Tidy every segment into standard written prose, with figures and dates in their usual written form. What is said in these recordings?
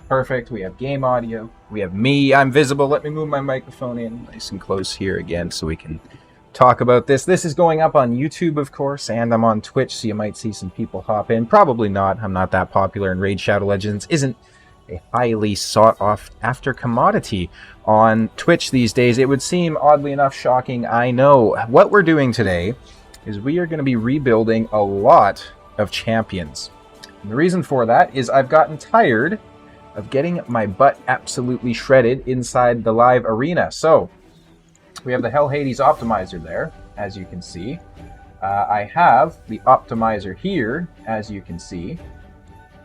Perfect. We have game audio. We have me. I'm visible. Let me move my microphone in nice and close here again so we can talk about this. This is going up on YouTube, of course, and I'm on Twitch, so you might see some people hop in. Probably not. I'm not that popular, and Raid Shadow Legends isn't a highly sought-after commodity on Twitch these days. It would seem, oddly enough, shocking, I know. What we're doing today is we are going to be rebuilding a lot of champions. And the reason for that is I've gotten tired of getting my butt absolutely shredded inside the live arena. So, we have the Hell Hades optimizer there, as you can see. I have the optimizer here, as you can see.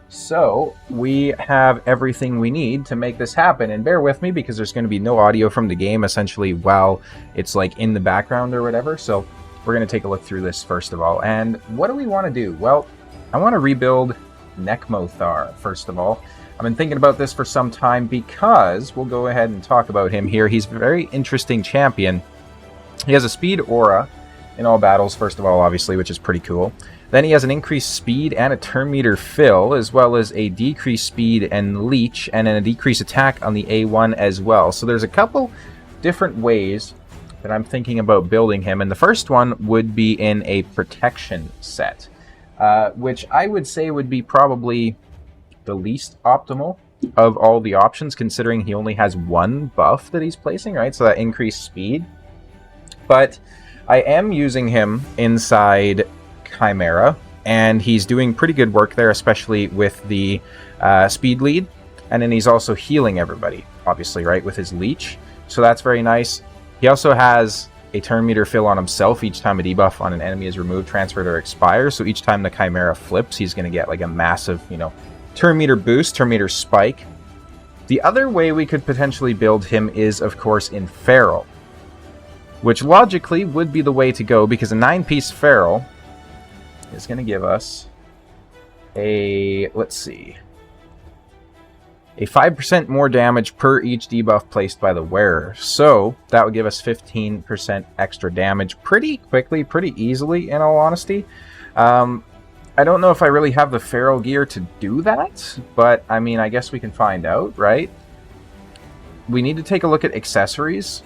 So, we have everything we need to make this happen. And bear with me, because there's going to be no audio from the game, essentially, while it's like in the background or whatever. So, we're going to take a look through this first of all. And what do we want to do? Well, I want to rebuild Nekmo Thaar, first of all. I've been thinking about this for some time because we'll go ahead and talk about him here. He's a very interesting champion. He has a speed aura in all battles, first of all, obviously, which is pretty cool. Then he has an increased speed and a turn meter fill, as well as a decreased speed and leech, and then a decreased attack on the A1 as well. So there's a couple different ways that I'm thinking about building him, and the first one would be in a protection set, which I would say would be probably the least optimal of all the options, considering he only has one buff that he's placing, right? So that increased speed. But I am using him inside Chimera, and he's doing pretty good work there, especially with the speed lead. And then he's also healing everybody, obviously, right, with his leech. So that's very nice. He also has a turn meter fill on himself each time a debuff on an enemy is removed, transferred, or expires. So each time the Chimera flips, he's going to get like a massive, turn meter boost, turn meter spike. The other way we could potentially build him is, of course, in Feral, which logically would be the way to go, because a 9-piece Feral is going to give us a, let's see, a 5% more damage per each debuff placed by the wearer. So that would give us 15% extra damage pretty quickly, pretty easily, in all honesty. I don't know if I really have the Feral gear to do that, but I mean, I guess we can find out, right? We need to take a look at accessories,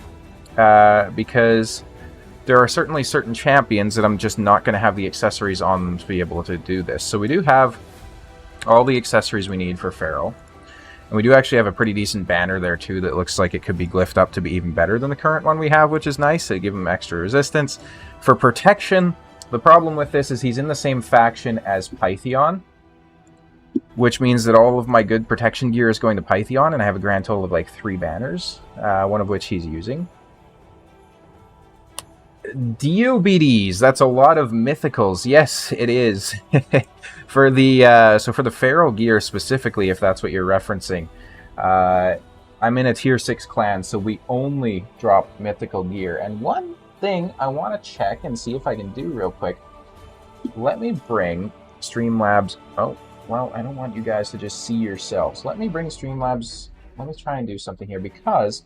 because there are certainly certain champions that I'm just not going to have the accessories on them to be able to do this. So we do have all the accessories we need for Feral, and we do actually have a pretty decent banner there too that looks like it could be glyphed up to be even better than the current one we have, which is nice. They give him extra resistance. For protection, the problem with this is he's in the same faction as Pythion, which means that all of my good protection gear is going to Pythion, and I have a grand total of like 3 banners, one of which he's using. DOBDs, that's a lot of mythicals. Yes, it is. For the so for the Feral gear specifically, if that's what you're referencing, I'm in a tier 6 clan, so we only drop mythical gear. And one thing I want to check and see if I can do real quick. Let me bring Streamlabs. Oh, well, I don't want you guys to just see yourselves. Let me bring Streamlabs. Let me try and do something here, because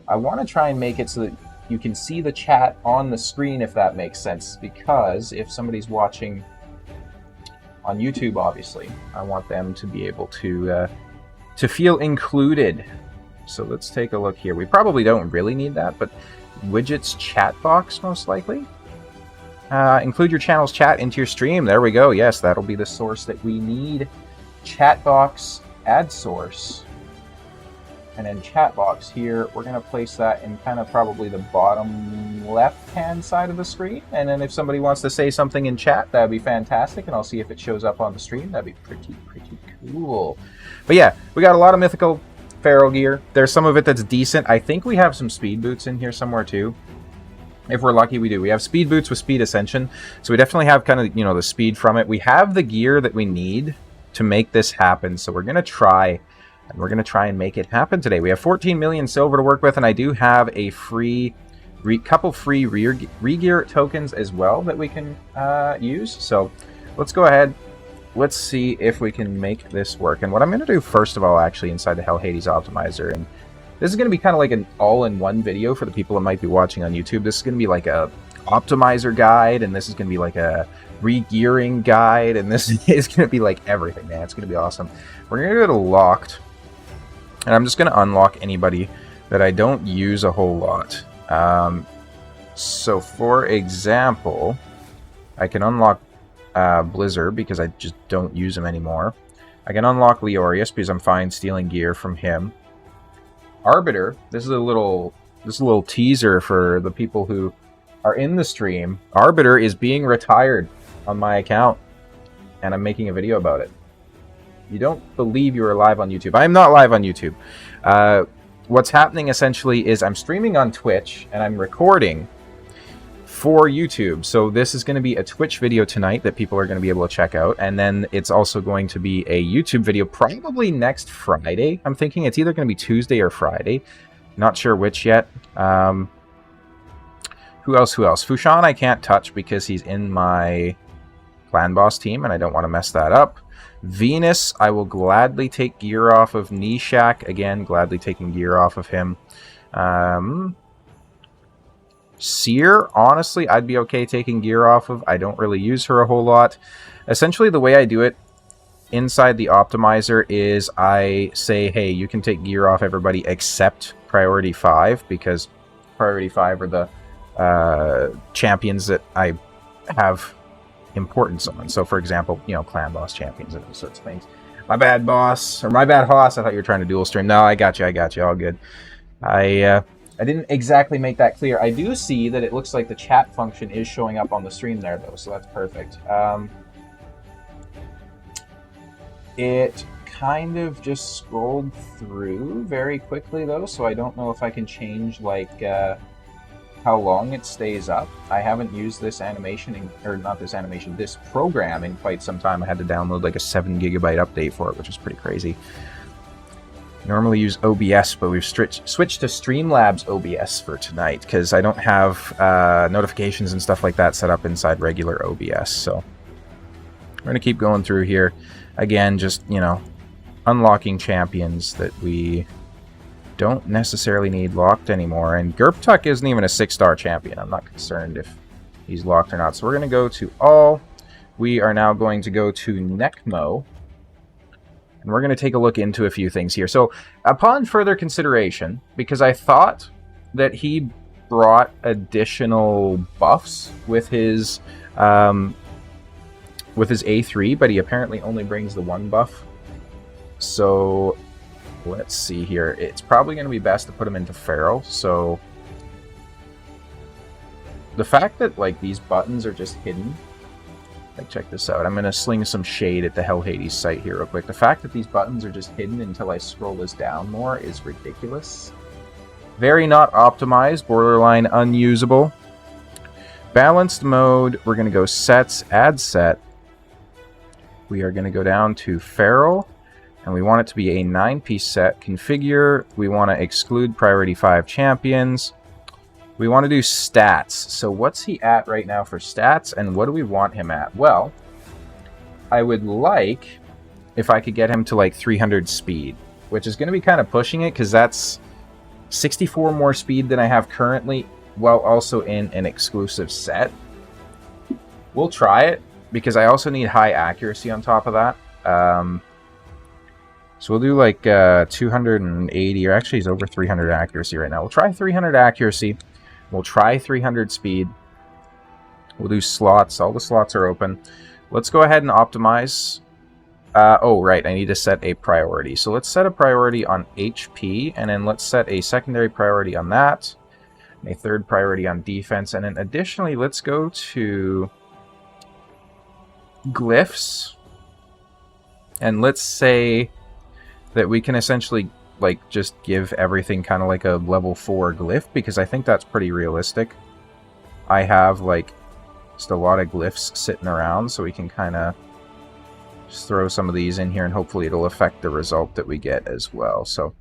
I want to try and make it so that you can see the chat on the screen, if that makes sense. Because if somebody's watching on YouTube, obviously, I want them to be able to feel included. So let's take a look here. We probably don't really need that, but widgets chat box, most likely. Include your channel's chat into your stream. There we go. Yes, that'll be the source that we need. Chat box, add source. And then chat box here, we're going to place that in kind of probably the bottom left-hand side of the screen. And then if somebody wants to say something in chat, that'd be fantastic. And I'll see if it shows up on the stream. That'd be pretty cool. But yeah, we got a lot of mythical Feral gear. There's some of it that's decent. I think we have some speed boots in here somewhere too. If we're lucky, we do. We have speed boots with speed ascension. So we definitely have kind of, the speed from it. We have the gear that we need to make this happen. So we're going to try, and we're going to try and make it happen today. We have 14 million silver to work with, and I do have a couple free regear tokens as well that we can use. So let's go ahead. Let's see if we can make this work. And what I'm going to do first of all, actually, inside the Hell Hades optimizer, and this is going to be kind of like an all-in-one video for the people that might be watching on YouTube. This is going to be like a optimizer guide, and this is going to be like a regearing guide, and this is going to be like everything, man. It's going to be awesome. We're going to go to locked, And I'm just going to unlock anybody that I don't use a whole lot. So, for example, I can unlock Blizzard because I just don't use him anymore. I can unlock Leorius because I'm fine stealing gear from him. Arbiter, this is a little teaser for the people who are in the stream. Arbiter is being retired on my account, and I'm making a video about it. You don't believe you are live on YouTube. I am not live on YouTube. What's happening essentially is I'm streaming on Twitch and I'm recording for YouTube. So this is going to be a Twitch video tonight that people are going to be able to check out. And then it's also going to be a YouTube video probably next Friday. I'm thinking it's either going to be Tuesday or Friday. Not sure which yet. Who else? Fushan I can't touch because he's in my clan boss team and I don't want to mess that up. Venus, I will gladly take gear off of Nishak. Again, gladly taking gear off of him. Seer, honestly, I'd be okay taking gear off of. I don't really use her a whole lot. Essentially, the way I do it inside the optimizer is I say, hey, you can take gear off everybody except Priority 5, because Priority 5 are the champions that I have importance on. So, for example, you know, clan boss champions and those sorts of things. My bad, boss. Or my bad, Hoss. I thought you were trying to dual stream. No, I got you. All good. I didn't exactly make that clear. I do see that it looks like the chat function is showing up on the stream there, though, so that's perfect. It kind of just scrolled through very quickly, though, so I don't know if I can change, like, how long it stays up. I haven't used this animation, this program in quite some time. I had to download like a 7 gigabyte update for it, which is pretty crazy. Normally use OBS, but we've switched to Streamlabs OBS for tonight because I don't have notifications and stuff like that set up inside regular OBS. So we're going to keep going through here. Again, just, you know, unlocking champions that we don't necessarily need locked anymore. And Gerptuk isn't even a 6-star champion. I'm not concerned if he's locked or not. So we're going to go to all. We are now going to go to Nekmo. And we're going to take a look into a few things here. So upon further consideration, because I thought that he brought additional buffs with his A3, but he apparently only brings the 1 buff. So let's see here. It's probably going to be best to put him into Feral. So the fact that, like, these buttons are just hidden. Like, check this out. I'm going to sling some shade at the Hell Hades site here real quick. The fact that these buttons are just hidden until I scroll this down more is ridiculous. Very not optimized. Borderline unusable. Balanced mode. We're going to go sets, add set. We are going to go down to Feral. And we want it to be a 9-piece set. Configure. We want to exclude Priority 5 champions. We want to do stats. So what's he at right now for stats? And what do we want him at? Well, I would like if I could get him to like 300 speed. Which is going to be kind of pushing it because that's 64 more speed than I have currently. While also in an exclusive set. We'll try it. Because I also need high accuracy on top of that. So we'll do like 280, or actually he's over 300 accuracy right now. We'll try 300 accuracy. We'll try 300 speed. We'll do slots. All the slots are open. Let's go ahead and optimize. Oh, right. I need to set a priority. So let's set a priority on HP, and then let's set a secondary priority on that. And a third priority on defense. And then additionally, let's go to glyphs. And let's say that we can essentially, like, just give everything kind of like a level 4 glyph, because I think that's pretty realistic. I have, like, just a lot of glyphs sitting around, so we can kind of just throw some of these in here, and hopefully it'll affect the result that we get as well. So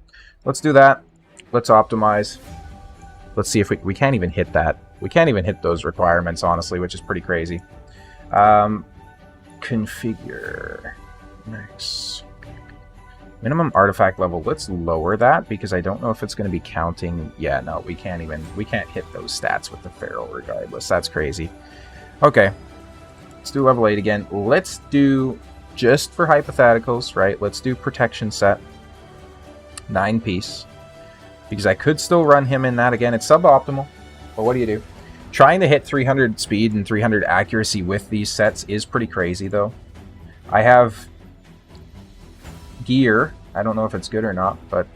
let's do that. Let's optimize. Let's see if we can't even hit that. We can't even hit those requirements, honestly, which is pretty crazy. Configure. Nice. Minimum artifact level, let's lower that because I don't know if it's going to be counting. Yeah, no, we can't hit those stats with the Feral regardless. That's crazy. Okay, let's do level 8 again. Let's do, just for hypotheticals, right, let's do protection set. 9 piece. Because I could still run him in that again. It's suboptimal, but what do you do? Trying to hit 300 speed and 300 accuracy with these sets is pretty crazy, though. I have gear. I don't know if it's good or not, but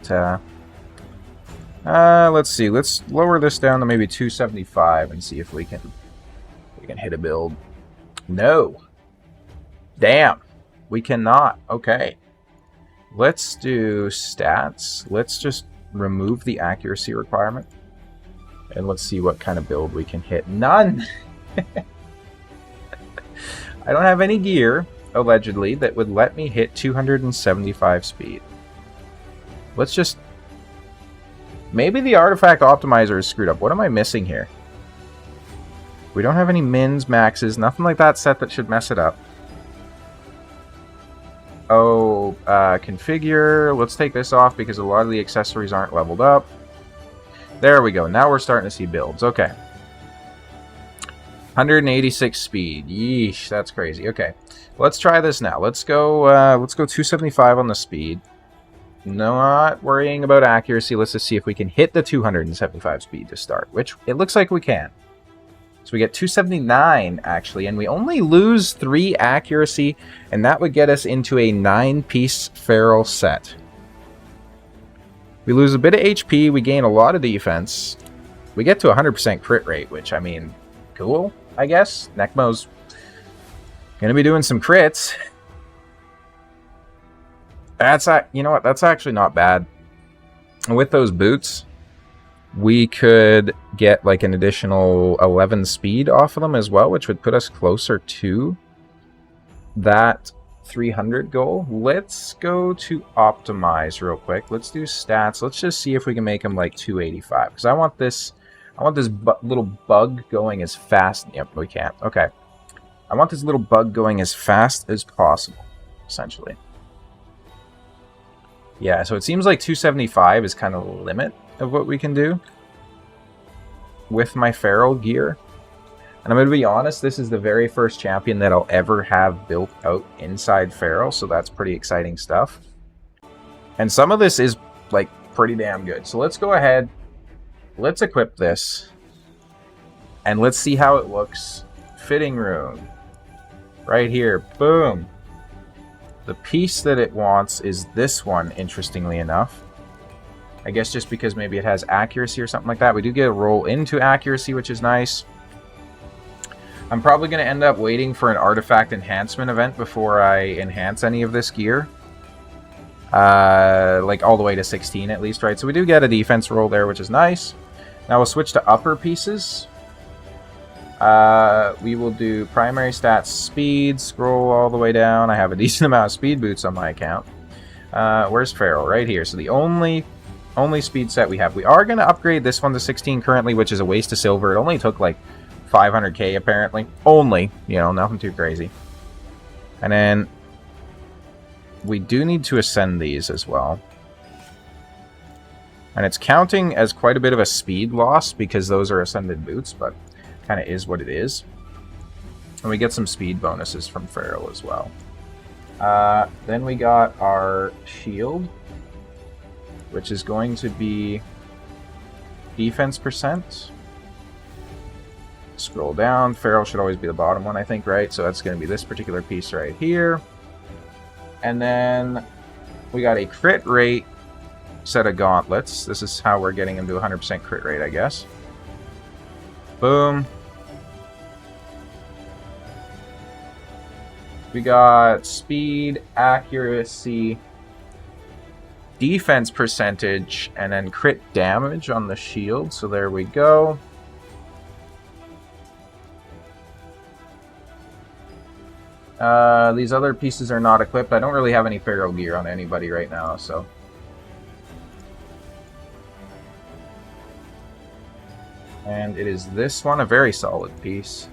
let's see. Let's lower this down to maybe 275 and see if we can hit a build. No. Damn. We cannot. Okay. Let's do stats. Let's just remove the accuracy requirement. And let's see what kind of build we can hit. None! I don't have any gear, allegedly, that would let me hit 275 speed. Let's just... Maybe the artifact optimizer is screwed up. What am I missing here? We don't have any mins, maxes, nothing like that set that should mess it up. Oh, configure. Let's take this off because a lot of the accessories aren't leveled up. There we go. Now we're starting to see builds. Okay. 186 speed. Yeesh, that's crazy. Okay. Let's try this now. Let's go 275 on the speed. Not worrying about accuracy. Let's just see if we can hit the 275 speed to start, which it looks like we can. So we get 279, actually, and we only lose 3 accuracy, and that would get us into a 9-piece feral set. We lose a bit of HP, we gain a lot of defense. We get to 100% crit rate, which, I mean, cool, I guess. Nekmo's gonna be doing some crits. That's, you know what, that's actually not bad. And with those boots, we could get like an additional 11 speed off of them as well, which would put us closer to that 300 goal. Let's go to optimize real quick. Let's do stats. Let's just see if we can make them like 285, because I want this little bug going as fast. Yep, we can't. Okay. I want this little bug going as fast as possible, essentially. Yeah, so it seems like 275 is kind of the limit of what we can do with my feral gear. And I'm going to be honest, this is the very first champion that I'll ever have built out inside feral, so that's pretty exciting stuff. And some of this is like pretty damn good. So let's go ahead, let's equip this, and let's see how it looks. Fitting room. Right here. Boom. The piece that it wants is this one, interestingly enough. I guess just because maybe it has accuracy or something like that. We do get a roll into accuracy, which is nice. I'm probably going to end up waiting for an artifact enhancement event before I enhance any of this gear. Like all the way to 16 at least, right? So we do get a defense roll there, which is nice. Now we'll switch to upper pieces. We will do primary stats, speed, scroll all the way down. I have a decent amount of speed boots on my account. Where's feral? Right here. So the only speed set we have. We are going to upgrade this one to 16 currently, which is a waste of silver. It only took like 500k apparently. Only, you know, nothing too crazy. And then we do need to ascend these as well. And it's counting as quite a bit of a speed loss because those are ascended boots, but kind of is what it is. And we get some speed bonuses from feral as well. Then we got our shield, which is going to be defense percent. Scroll down. Feral should always be the bottom one, I think, right? So that's going to be this particular piece right here. And then we got a crit rate set of gauntlets. This is how we're getting them to 100% crit rate, I guess. Boom. We got speed, accuracy, defense percentage, and then crit damage on the shield. So there we go. These other pieces are not equipped. I don't really have any feral gear on anybody right now, so. And it is this one, a very solid piece.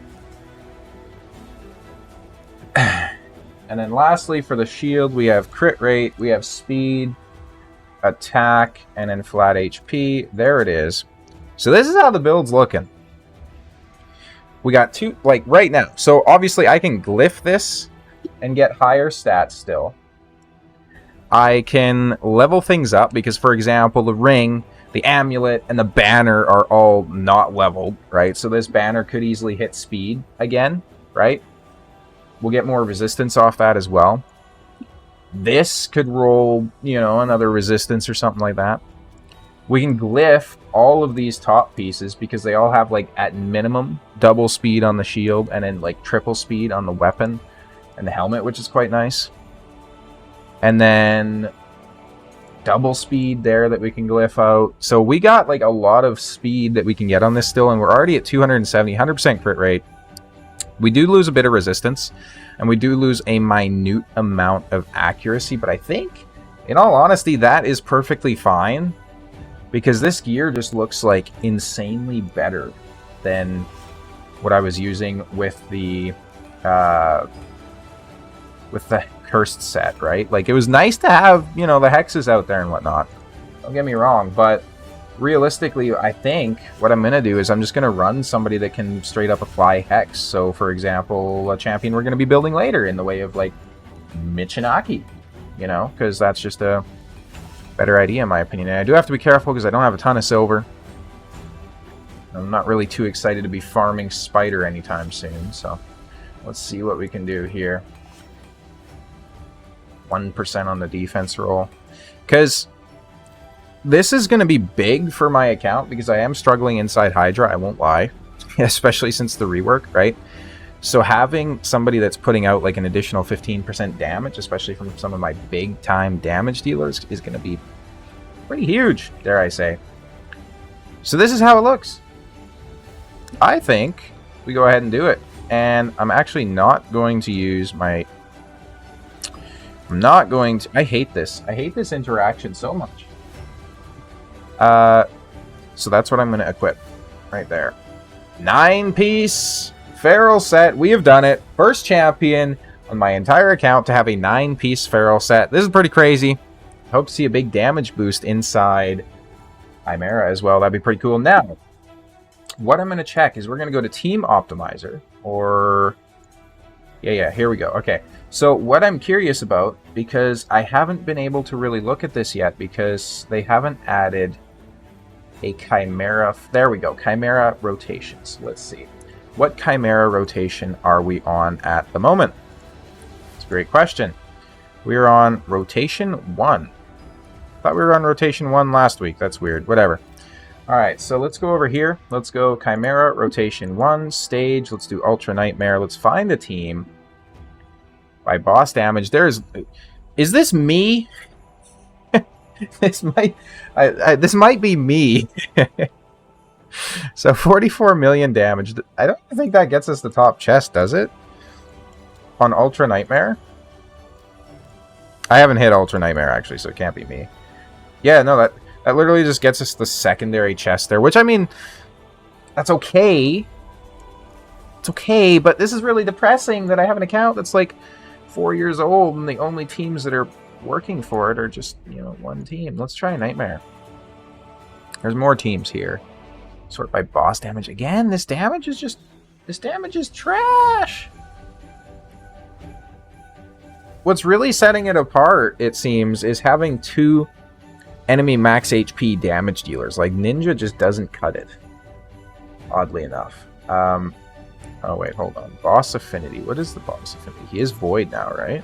And then lastly, for the shield, we have crit rate, we have speed, attack, and then flat HP. There it is. So this is how the build's looking. We got two, like right now. So obviously I can glyph this and get higher stats still. I can level things up because, for example, the ring, the amulet, and the banner are all not leveled, right? So this banner could easily hit speed again, right? We'll get more resistance off that as well. This could roll, you know, another resistance or something like that. We can glyph all of these top pieces because they all have, like, at minimum, double speed on the shield and then, like, triple speed on the weapon and the helmet, which is quite nice. And then double speed there that we can glyph out. So we got, like, a lot of speed that we can get on this still, and we're already at 270, 100% crit rate. We do lose a bit of resistance, and we do lose a minute amount of accuracy, but I think, in all honesty, that is perfectly fine, because this gear just looks, like, insanely better than what I was using with the cursed set, right? Like, it was nice to have, you know, the hexes out there and whatnot. Don't get me wrong, but realistically, I think what I'm going to do is I'm just going to run somebody that can straight up apply hex. So, for example, a champion we're going to be building later in the way of, like, Michinaki, you know, because that's just a better idea in my opinion. And I do have to be careful because I don't have a ton of silver. I'm not really too excited to be farming Spider anytime soon, so let's see what we can do here. 1% on the defense roll. Because this is going to be big for my account because I am struggling inside Hydra, I won't lie. Especially since the rework, right? So having somebody that's putting out like an additional 15% damage, especially from some of my big time damage dealers, is going to be pretty huge, dare I say. So this is how it looks. I think we go ahead and do it. And I'm actually not going to use my... I'm not going to... I hate this. I hate this interaction so much. So that's what I'm going to equip right there. 9-piece feral set. We have done it. First champion on my entire account to have a 9-piece feral set. This is pretty crazy. Hope to see a big damage boost inside Chimera as well. That'd be pretty cool. Now, what I'm going to check is we're going to go to Team Optimizer. Or... Yeah, here we go. Okay. So what I'm curious about, because I haven't been able to really look at this yet because they haven't added a Chimera... There we go. Chimera rotations. Let's see. What Chimera rotation are we on at the moment? It's a great question. We're on rotation 1. Thought we were on rotation 1 last week. That's weird. Whatever. Alright, so let's go over here. Let's go Chimera, rotation 1, stage. Let's do Ultra Nightmare. Let's find a team by boss damage. There's... Is this me? This might be me. So 44 million damage. I don't think that gets us the top chest, does it? On Ultra Nightmare? I haven't hit Ultra Nightmare, actually, so it can't be me. Yeah, no, that literally just gets us the secondary chest there, which, I mean, that's okay. It's okay, but this is really depressing that I have an account that's, like, 4 years old, and the only teams that are working for it are just, you know, one team. Let's try Nightmare. There's more teams here. Sort by boss damage. Again, this damage is just... This damage is trash! What's really setting it apart, it seems, is having 2 enemy max HP damage dealers. Like, Ninja just doesn't cut it. Oddly enough. Oh, wait, hold on. Boss Affinity. What is the Boss Affinity? He is Void now, right?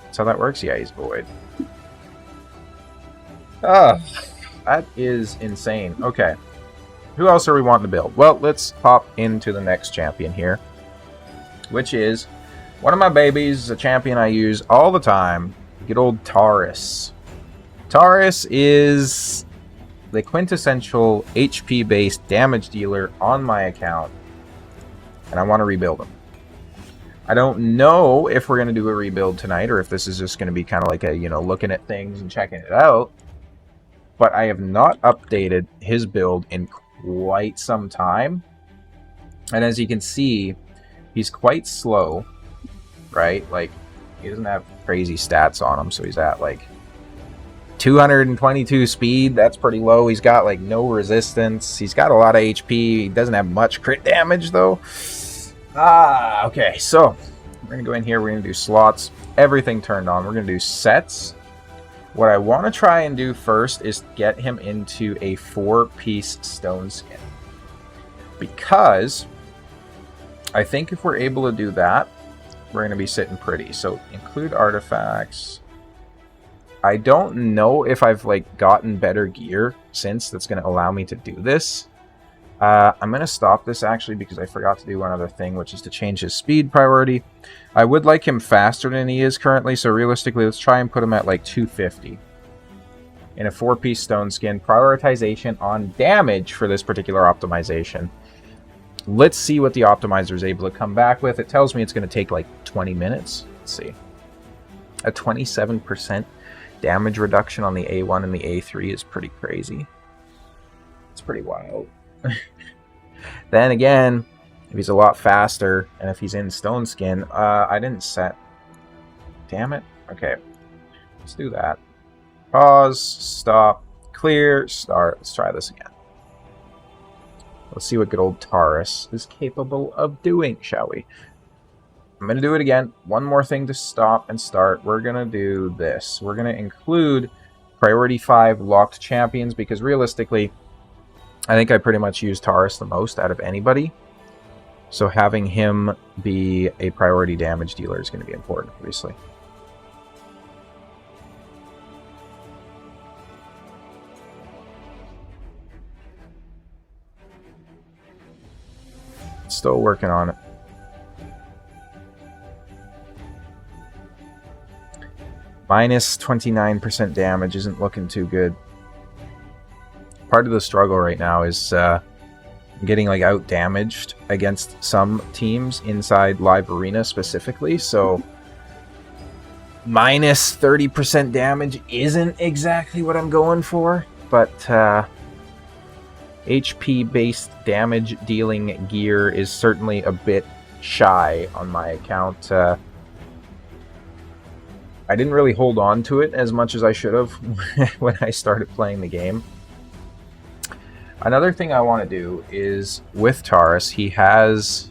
That's how that works? Yeah, he's Void. Ah, that is insane. Okay. Who else are we wanting to build? Well, let's hop into the next champion here. Which is one of my babies, a champion I use all the time. Good old Taurus. Taurus is the quintessential HP-based damage dealer on my account. And I want to rebuild him. I don't know if we're going to do a rebuild tonight or if this is just going to be kind of like a, you know, looking at things and checking it out. But I have not updated his build in quite some time. And as you can see, he's quite slow, right? Like, he doesn't have crazy stats on him, so he's at, like, 222 speed. That's pretty low. He's got, like, no resistance. He's got a lot of HP. He doesn't have much crit damage, though. Okay, so we're going to go in here. We're going to do slots. Everything turned on. We're going to do sets. What I want to try and do first is get him into a 4-piece stone skin. Because I think if we're able to do that, we're going to be sitting pretty. So include artifacts. I don't know if I've like gotten better gear since that's going to allow me to do this. I'm going to stop this actually because I forgot to do one other thing, which is to change his speed priority. I would like him faster than he is currently, so realistically, let's try and put him at like 250. In a 4-piece stone skin. Prioritization on damage for this particular optimization. Let's see what the optimizer is able to come back with. It tells me it's going to take like 20 minutes. Let's see. A 27% damage reduction on the A1 and the A3 is pretty crazy. It's pretty wild. Then again, if he's a lot faster, and if he's in stone skin, I didn't set. Damn it. Okay, let's do that. Pause, stop, clear, start. Let's try this again. Let's see what good old Taurus is capable of doing, shall we? I'm going to do it again. One more thing to stop and start. We're going to do this. We're going to include priority 5 locked champions, because realistically, I think I pretty much use Taurus the most out of anybody. So having him be a priority damage dealer is going to be important, obviously. Still working on it. Minus 29% damage isn't looking too good. Part of the struggle right now is getting like out damaged against some teams inside live arena specifically, so minus 30% damage isn't exactly what I'm going for, but HP based damage dealing gear is certainly a bit shy on my account. I didn't really hold on to it as much as I should have when I started playing the game. Another thing I want to do is, with Taurus, he has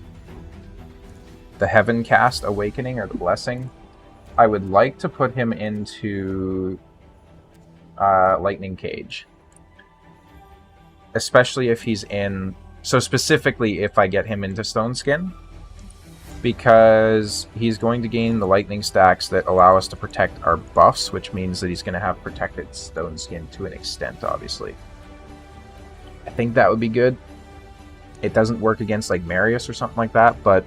the Heaven Cast Awakening, or the Blessing. I would like to put him into Lightning Cage. Especially if he's in... So specifically if I get him into Stone Skin. Because he's going to gain the Lightning stacks that allow us to protect our buffs, which means that he's going to have protected Stone Skin to an extent, obviously. I think that would be good. It doesn't work against like Marius or something like that, but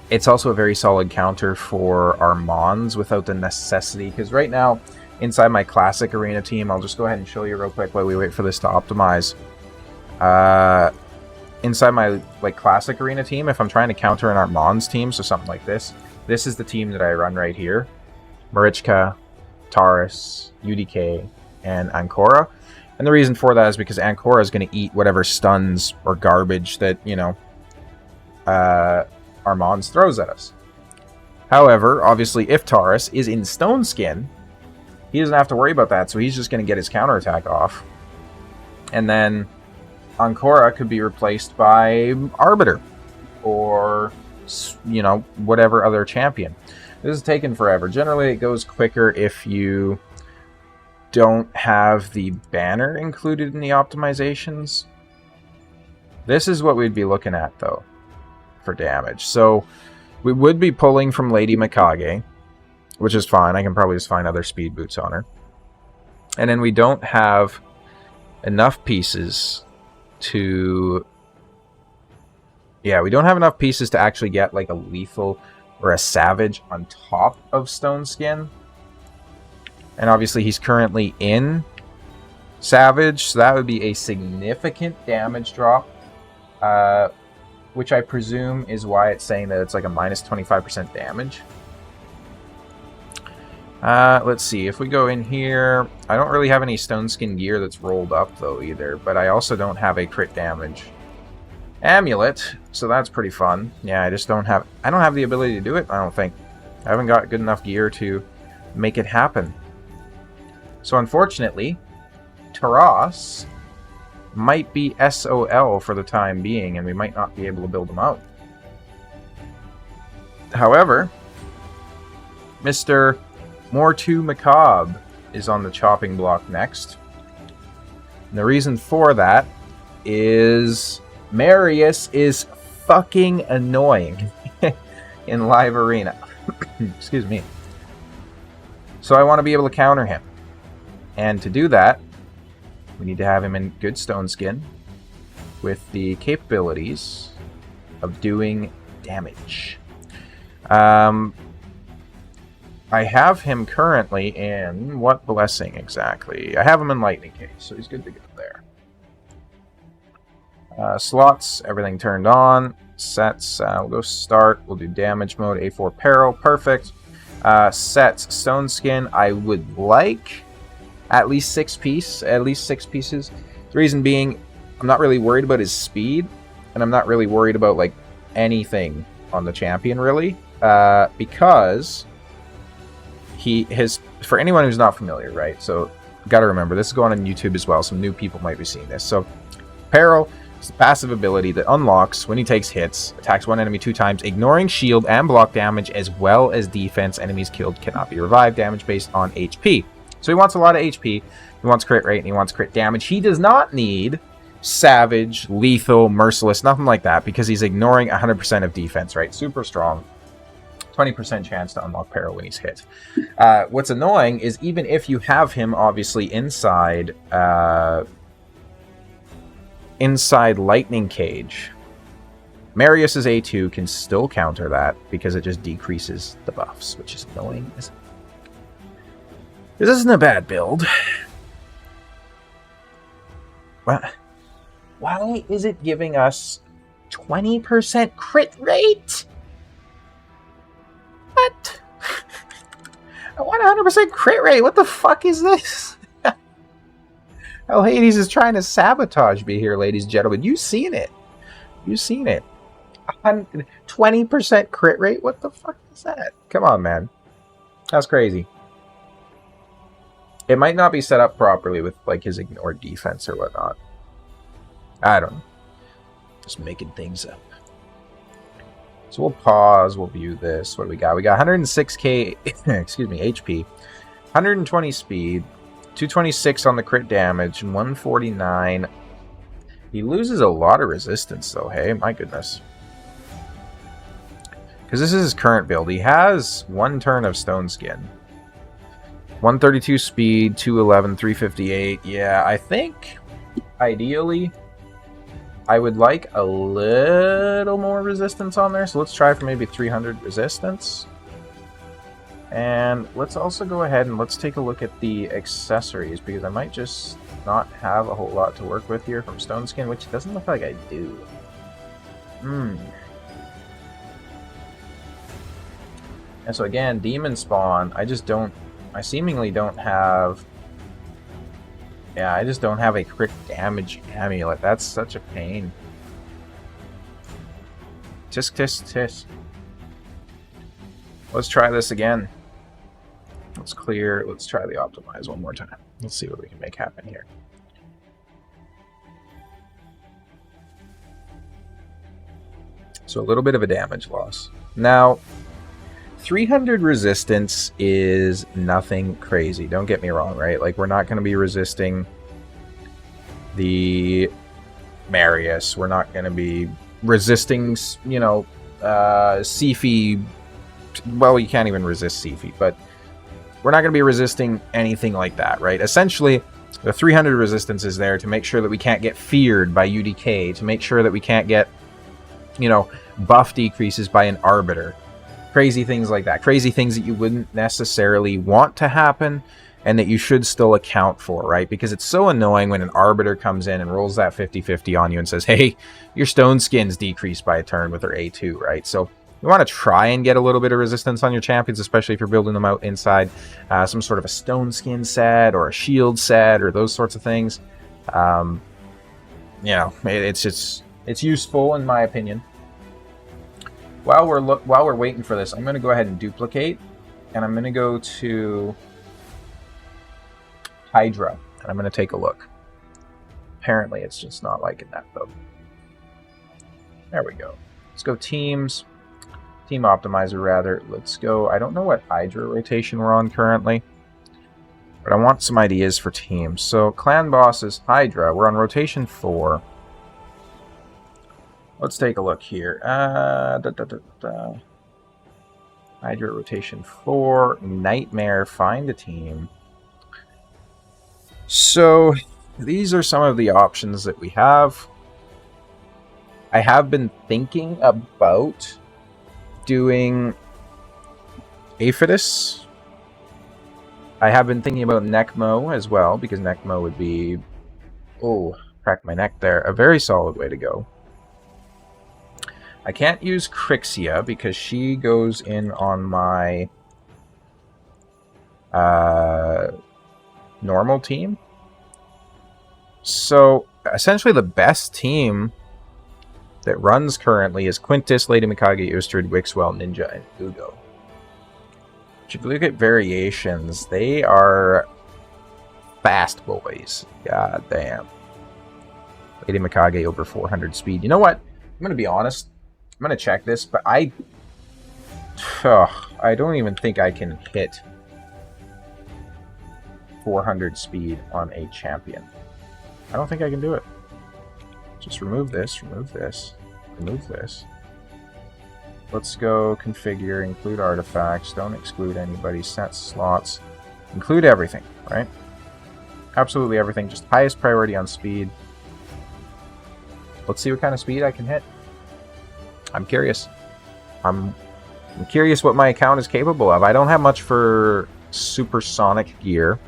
it's also a very solid counter for our Mons without the necessity, because right now inside my classic arena team, I'll just go ahead and show you real quick while we wait for this to optimize. Inside my like classic arena team, if I'm trying to counter in our Mons team, so something like this is the team that I run right here. Marichka, Taurus, UDK, and Ancora. And the reason for that is because Ancora is going to eat whatever stuns or garbage that, you know, our Mons throws at us. However, obviously, if Taurus is in Stone Skin, he doesn't have to worry about that, so he's just going to get his counterattack off. And then Ancora could be replaced by Arbiter, or, you know, whatever other champion. This is taking forever. Generally, it goes quicker if you don't have the banner included in the optimizations. This is what we'd be looking at, though, for damage. So we would be pulling from Lady Mikage, which is fine. I can probably just find other speed boots on her. And then we don't have enough pieces to... Yeah, we don't have enough pieces to actually get like a lethal or a savage on top of Stone Skin. And obviously he's currently in Savage, so that would be a significant damage drop. Which I presume is why it's saying that it's like a minus 25% damage. Let's see, if we go in here, I don't really have any Stone Skin gear that's rolled up though either, but I also don't have a crit damage amulet, so that's pretty fun. Yeah, I don't have the ability to do it, I don't think. I haven't got good enough gear to make it happen. So unfortunately, Taurus might be SOL for the time being, and we might not be able to build them out. However, Mr. Mortu-Macaab is on the chopping block next. And the reason for that is Marius is fucking annoying in live arena. Excuse me. So I want to be able to counter him. And to do that, we need to have him in good stone skin with the capabilities of doing damage. I have him currently in what blessing exactly? I have him in lightning case, so he's good to go there. Slots, everything turned on. Sets, we'll go start. We'll do damage mode, A4 peril, perfect. Sets, stone skin. I would like at least 6 pieces. The reason being, I'm not really worried about his speed, and I'm not really worried about like anything on the champion really, because for anyone who's not familiar, right? So got to remember this is going on YouTube as well. Some new people might be seeing this. So peril is a passive ability that unlocks when he takes hits, attacks one enemy 2 times, ignoring shield and block damage as well as defense. Enemies killed cannot be revived. Damage based on HP. So he wants a lot of HP. He wants crit rate and he wants crit damage. He does not need savage, lethal, merciless, nothing like that, because he's ignoring 100% of defense, right? Super strong. 20% chance to unlock peril when he's hit. What's annoying is even if you have him obviously inside lightning cage, Marius's A2 can still counter that because it just decreases the buffs, which is annoying. This isn't a bad build. Why is it giving us 20% crit rate? What? I want 100% crit rate. What the fuck is this? Oh, Hades is trying to sabotage me here, ladies and gentlemen. You've seen it. You've seen it. 20% crit rate? What the fuck is that? Come on, man. That's crazy. It might not be set up properly with like his ignored defense or whatnot. I don't know. Just making things up. So we'll pause. We'll view this. What do we got? We got 106k, excuse me, HP, 120 speed, 226 on the crit damage, and 149. He loses a lot of resistance, though. Hey, my goodness. Because this is his current build. He has 1 turn of stone skin, 132 speed, 211, 358. Yeah, I think ideally I would like a little more resistance on there, so let's try for maybe 300 resistance. And let's also go ahead and let's take a look at the accessories, because I might just not have a whole lot to work with here from stone skin, which doesn't look like I do. And so again, demon spawn, I seemingly don't have... Yeah, I just don't have a crit damage amulet. That's such a pain. Tisk, tisk, tisk. Let's try this again. Let's clear. Let's try the optimize one more time. Let's see what we can make happen here. So a little bit of a damage loss. Now, 300 resistance is nothing crazy. Don't get me wrong, right? Like, we're not going to be resisting the Marius. We're not going to be resisting, you know, Sifi. Well, you can't even resist Sifi, but we're not going to be resisting anything like that, right? Essentially, the 300 resistance is there to make sure that we can't get feared by UDK, to make sure that we can't get, you know, buff decreases by an Arbiter. Crazy things like that. Crazy things that you wouldn't necessarily want to happen and that you should still account for, right? Because it's so annoying when an Arbiter comes in and rolls that 50-50 on you and says, hey, your stone skin's decreased by a turn with her A2, right? So you want to try and get a little bit of resistance on your champions, especially if you're building them out inside some sort of a stone skin set or a shield set or those sorts of things. You know, it's useful in my opinion. While we're waiting for this, I'm going to go ahead and duplicate, and I'm going to go to Hydra, and I'm going to take a look. Apparently, it's just not liking that, though. There we go. Let's go teams. Team optimizer, rather. Let's go. I don't know what Hydra rotation we're on currently, but I want some ideas for teams. So, clan boss is Hydra. We're on rotation 4. Let's take a look here. Hydra rotation 4. Nightmare. Find a team. So, these are some of the options that we have. I have been thinking about doing Aphidus. I have been thinking about Nekmo as well, because Nekmo would be... Oh, cracked my neck there. A very solid way to go. I can't use Crixia because she goes in on my normal team. So, essentially the best team that runs currently is Quintus, Lady Mikage, Ustrid, Wixwell, Ninja, and Ugo. If you look at variations, they are fast boys. God damn. Lady Mikage over 400 speed. You know what? I'm going to be honest. I'm going to check this, but I don't even think I can hit 400 speed on a champion. I don't think I can do it. Just remove this, remove this, remove this. Let's go configure, include artifacts, don't exclude anybody, set slots, include everything, right? Absolutely everything, just highest priority on speed. Let's see what kind of speed I can hit. I'm curious. I'm curious what my account is capable of. I don't have much for supersonic gear.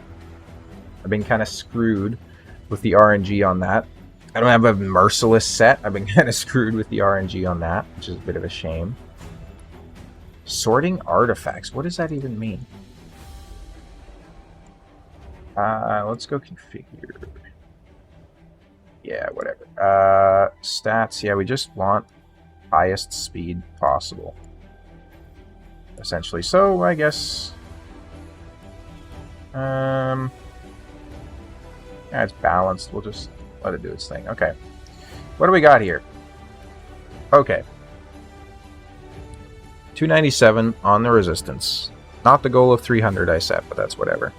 I've been kind of screwed with the RNG on that. I don't have a merciless set. I've been kind of screwed with the RNG on that, which is a bit of a shame. Sorting artifacts. What does that even mean? Let's go configure. Yeah, whatever. Stats. Yeah, we just want highest speed possible, essentially. So, I guess... yeah, it's balanced. We'll just let it do its thing. Okay. What do we got here? Okay. 297 on the resistance. Not the goal of 300 I set, but that's whatever.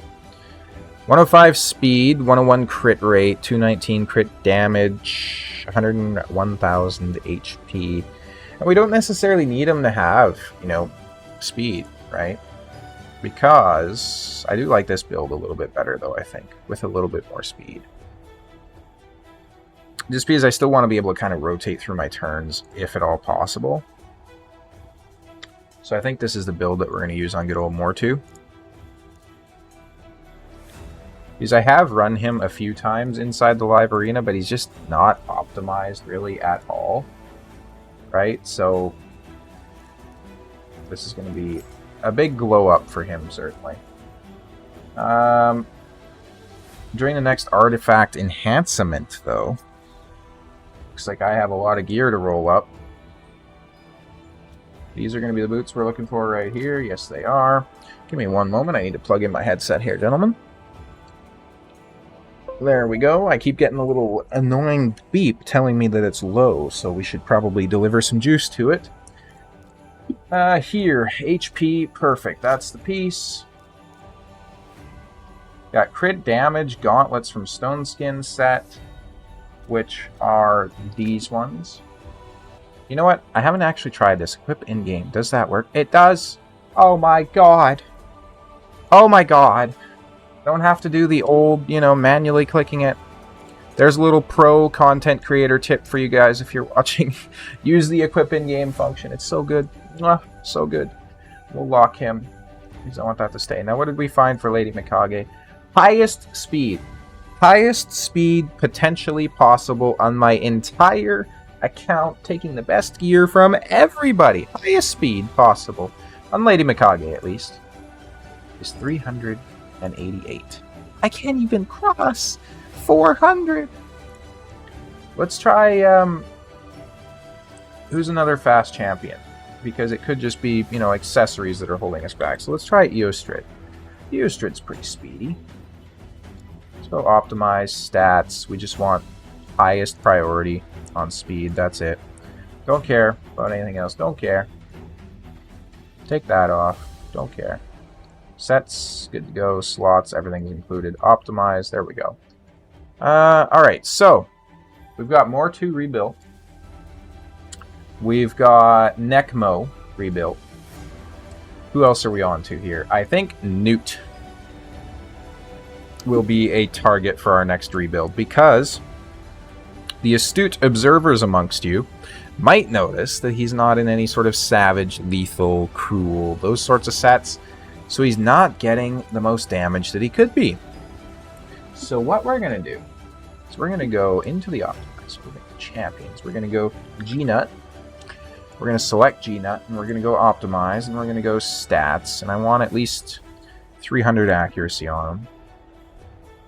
105 speed, 101 crit rate, 219 crit damage, 101,000 HP. And we don't necessarily need him to have, you know, speed, right? Because I do like this build a little bit better, though, I think, with a little bit more speed. Just because I still want to be able to kind of rotate through my turns, if at all possible. So I think this is the build that we're going to use on good old Mortu. Because I have run him a few times inside the live arena, but he's just not optimized really at all. Right? So this is going to be a big glow up for him, certainly. During the next artifact enhancement, though, looks like I have a lot of gear to roll up. These are going to be the boots we're looking for right here. Yes, they are. Give me one moment. I need to plug in my headset here, gentlemen. There we go. I keep getting a little annoying beep telling me that it's low, so we should probably deliver some juice to it. Here, HP, perfect. That's the piece. Got crit damage gauntlets from Stone Skin set, which are these ones. You know what? I haven't actually tried this. Equip in-game. Does that work? It does! Oh my god! Oh my god! Don't have to do the old, you know, manually clicking it. There's a little pro content creator tip for you guys if you're watching. Use the equip in-game function. It's so good. Mwah, so good. We'll lock him, because I want that to stay. Now, what did we find for Lady Mikage? Highest speed. Highest speed potentially possible on my entire account, taking the best gear from everybody. Highest speed possible. On Lady Mikage, at least. Is 388. I can't even cross 400. Let's try, who's another fast champion? Because it could just be, you know, accessories that are holding us back. So let's try Ustrid. Ustrid's pretty speedy. Let's go optimize stats. We just want highest priority on speed. That's it. Don't care about anything else. Don't care. Take that off. Don't care. Sets, good to go. Slots, everything's included. Optimize, there we go. Alright, so we've got Mortu rebuilt. We've got Nekmo rebuilt. Who else are we on to here? I think Newt will be a target for our next rebuild, because the astute observers amongst you might notice that he's not in any sort of savage, lethal, cruel, those sorts of sets. So he's not getting the most damage that he could be. So what we're going to do is we're going to go into the optimizer. We're going to champions. We're going to go G-Nut. We're going to select G-Nut, and we're going to go optimize, and we're going to go stats. And I want at least 300 accuracy on him.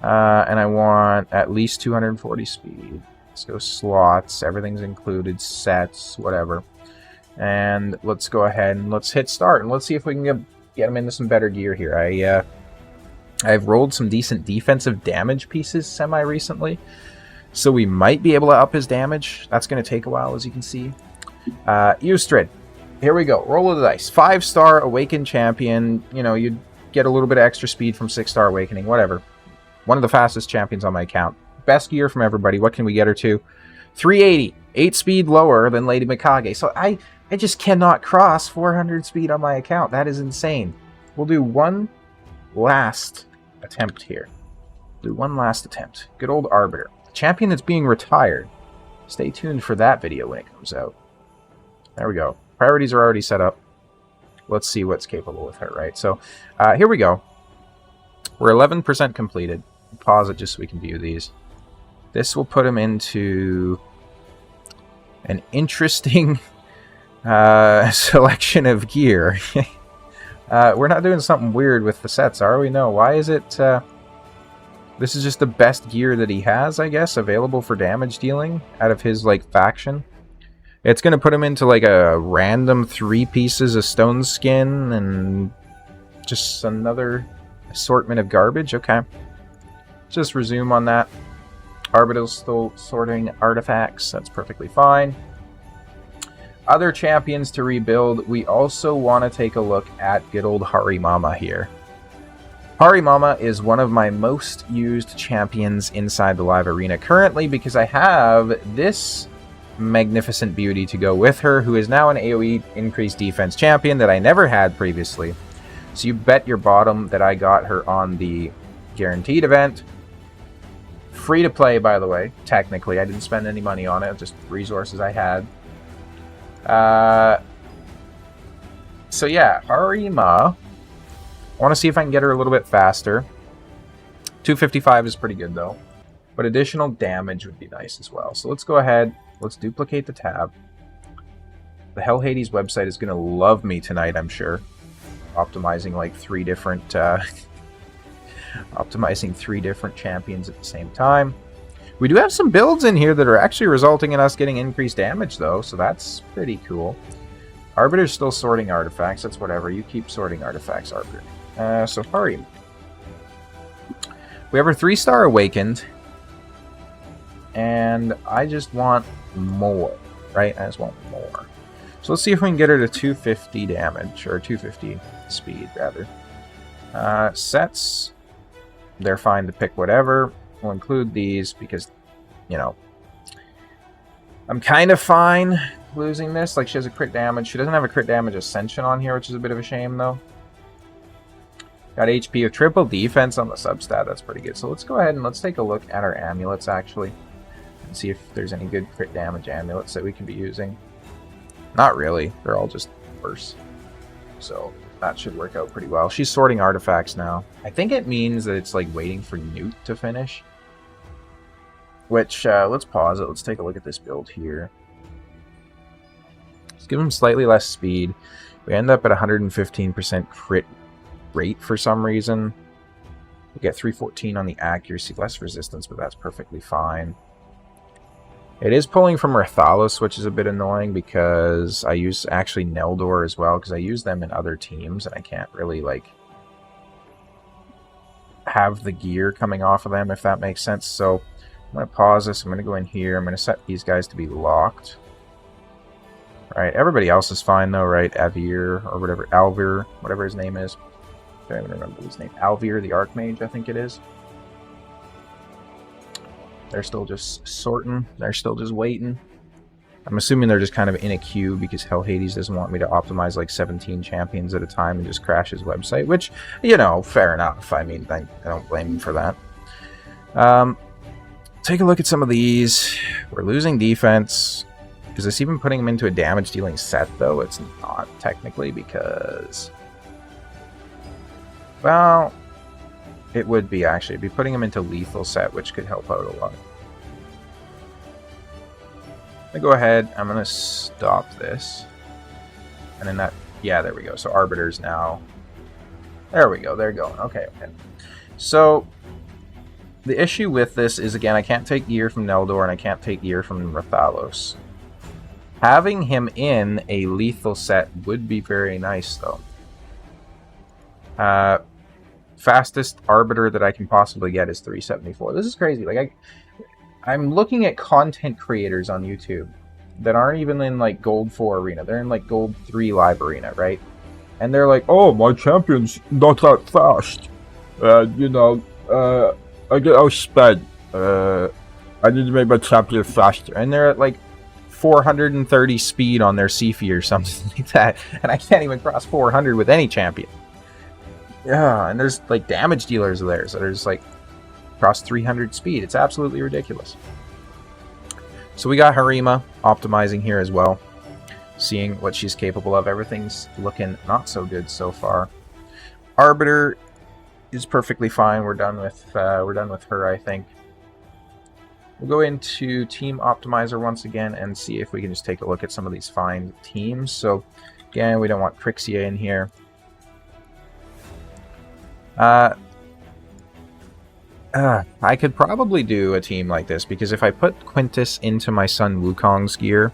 And I want at least 240 speed. Let's go slots. Everything's included. Sets, whatever. And let's go ahead and let's hit start. And let's see if we can get him into some better gear here. I've rolled some decent defensive damage pieces semi-recently, so we might be able to up his damage. That's going to take a while, as you can see. Ustrid. Here we go. Roll of the dice. 5-star Awakened Champion. You know, you'd get a little bit of extra speed from 6-star Awakening. Whatever. One of the fastest champions on my account. Best gear from everybody. What can we get her to? 380. 8 speed lower than Lady Mikage. So I just cannot cross 400 speed on my account. That is insane. We'll do one last attempt here. Do one last attempt. Good old Arbiter. Champion that's being retired. Stay tuned for that video when it comes out. There we go. Priorities are already set up. Let's see what's capable with her, right? So, here we go. We're 11% completed. Pause it just so we can view these. This will put him into an interesting selection of gear. We're not doing something weird with the sets, are we? No. Why is it... this is just the best gear that he has, I guess, available for damage dealing out of his, like, faction. It's going to put him into, like, a random 3 pieces of stone skin and just another assortment of garbage. Okay. Just resume on that. Arbiter's still sorting artifacts. That's perfectly fine. Other champions to rebuild. We also want to take a look at good old Harimama here. Harimama is one of my most used champions inside the live arena currently, because I have this magnificent beauty to go with her, who is now an AoE increased defense champion that I never had previously. So you bet your bottom that I got her on the guaranteed event. Free to play, by the way. Technically, I didn't spend any money on it, just resources I had. So yeah, Harima. I want to see if I can get her a little bit faster. 255 is pretty good though, but additional damage would be nice as well. So let's go ahead. Let's duplicate the tab. The Hell Hades website is going to love me tonight, I'm sure. Optimizing like 3 different optimizing 3 different champions at the same time. We do have some builds in here that are actually resulting in us getting increased damage though, so that's pretty cool. Arbiter's still sorting artifacts. That's whatever. You keep sorting artifacts, Arbiter. So Harim. We have our 3-star Awakened. And I just want more, right? I just want more. So let's see if we can get her to 250 damage, or 250 speed, rather. Sets. They're fine to pick whatever. We'll include these because, you know, I'm kind of fine losing this. Like, she has a crit damage. She doesn't have a crit damage Ascension on here, which is a bit of a shame, though. Got HP of triple defense on the substat. That's pretty good. So let's go ahead and let's take a look at our amulets, actually. And see if there's any good crit damage amulets that we can be using. Not really. They're all just worse. So that should work out pretty well. She's sorting artifacts now. I think it means that it's like waiting for Newt to finish. Which, let's pause it. Let's take a look at this build here. Let's give him slightly less speed. We end up at 115% crit rate for some reason. We get 314 on the accuracy, less resistance, but that's perfectly fine. It is pulling from Rathalos, which is a bit annoying because I use actually Neldor as well, because I use them in other teams and I can't really like have the gear coming off of them, if that makes sense. So I'm going to pause this. I'm going to go in here. I'm going to set these guys to be locked. Alright, everybody else is fine though, right? Avir, or whatever, Alvir, whatever his name is. I don't even remember his name. Alvir the Archmage, I think it is. They're still just sorting. They're still just waiting. I'm assuming they're just kind of in a queue because Hell Hades doesn't want me to optimize like 17 champions at a time and just crash his website, which, you know, fair enough. I mean, I don't blame him for that. Take a look at some of these. We're losing defense. Is this even putting him into a damage-dealing set, though? It's not, technically, because... Well, it would be, actually. It'd be putting him into lethal set, which could help out a lot. I'm going to go ahead. I'm going to stop this. And then that... Yeah, there we go. So Arbiters now. There we go. They're going. Okay, okay. So... The issue with this is, again, I can't take gear from Neldor, and I can't take gear from Rathalos. Having him in a lethal set would be very nice, though. Fastest Arbiter that I can possibly get is 374. This is crazy. Like, I'm looking at content creators on YouTube that aren't even in, like, Gold 4 Arena. They're in, like, Gold 3 Live Arena, right? And they're like, oh, my champion's not that fast. You know, I get outsped. I need to make my champion faster. And they're at like 430 speed on their Sifi or something like that. And I can't even cross 400 with any champion. Yeah, and there's like damage dealers there. So there's like cross 300 speed. It's absolutely ridiculous. So we got Harima optimizing here as well. Seeing what she's capable of. Everything's looking not so good so far. Arbiter is perfectly fine. We're done with her, I think. We'll go into Team Optimizer once again and see if we can just take a look at some of these fine teams. So again, we don't want Crixia in here. I could probably do a team like this because if I put Quintus into my son Wukong's gear,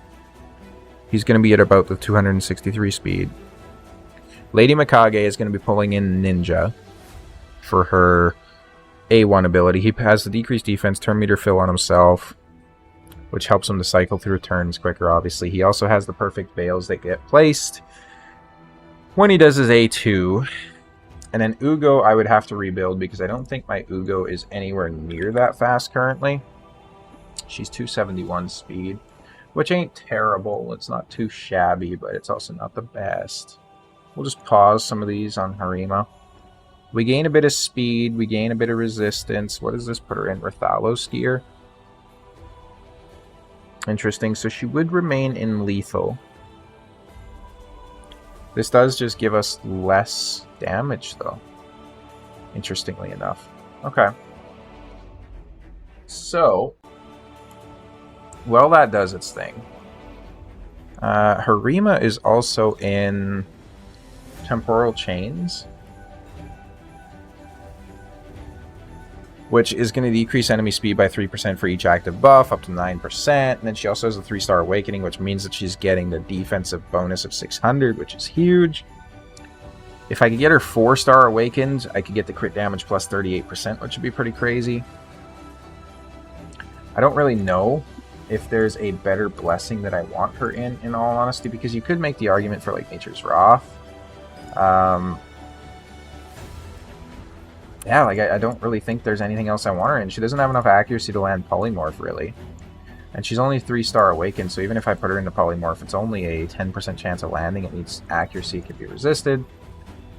he's going to be at about the 263 speed. Lady Mikage is going to be pulling in Ninja for her A1 ability. He has the decreased defense, turn meter fill on himself, which helps him to cycle through turns quicker, obviously. He also has the perfect veils that get placed when he does his A2. And then Ugo, I would have to rebuild because I don't think my Ugo is anywhere near that fast currently. She's 271 speed, which ain't terrible. It's not too shabby, but it's also not the best. We'll just pause some of these on Harima. We gain a bit of speed, we gain a bit of resistance. What does this put her in? Rathalos gear? Interesting, so she would remain in lethal. This does just give us less damage, though. Interestingly enough. Okay. So, well, that does its thing. Harima is also in Temporal Chains, which is going to decrease enemy speed by 3% for each active buff, up to 9%. And then she also has a 3-star Awakening, which means that she's getting the defensive bonus of 600, which is huge. If I could get her 4-star Awakened, I could get the crit damage plus 38%, which would be pretty crazy. I don't really know if there's a better blessing that I want her in all honesty, because you could make the argument for, like, Nature's Wrath. Yeah, like, I don't really think there's anything else I want her in. She doesn't have enough accuracy to land Polymorph, really. And she's only 3-star Awakened, so even if I put her into Polymorph, it's only a 10% chance of landing. It needs accuracy, it can be resisted.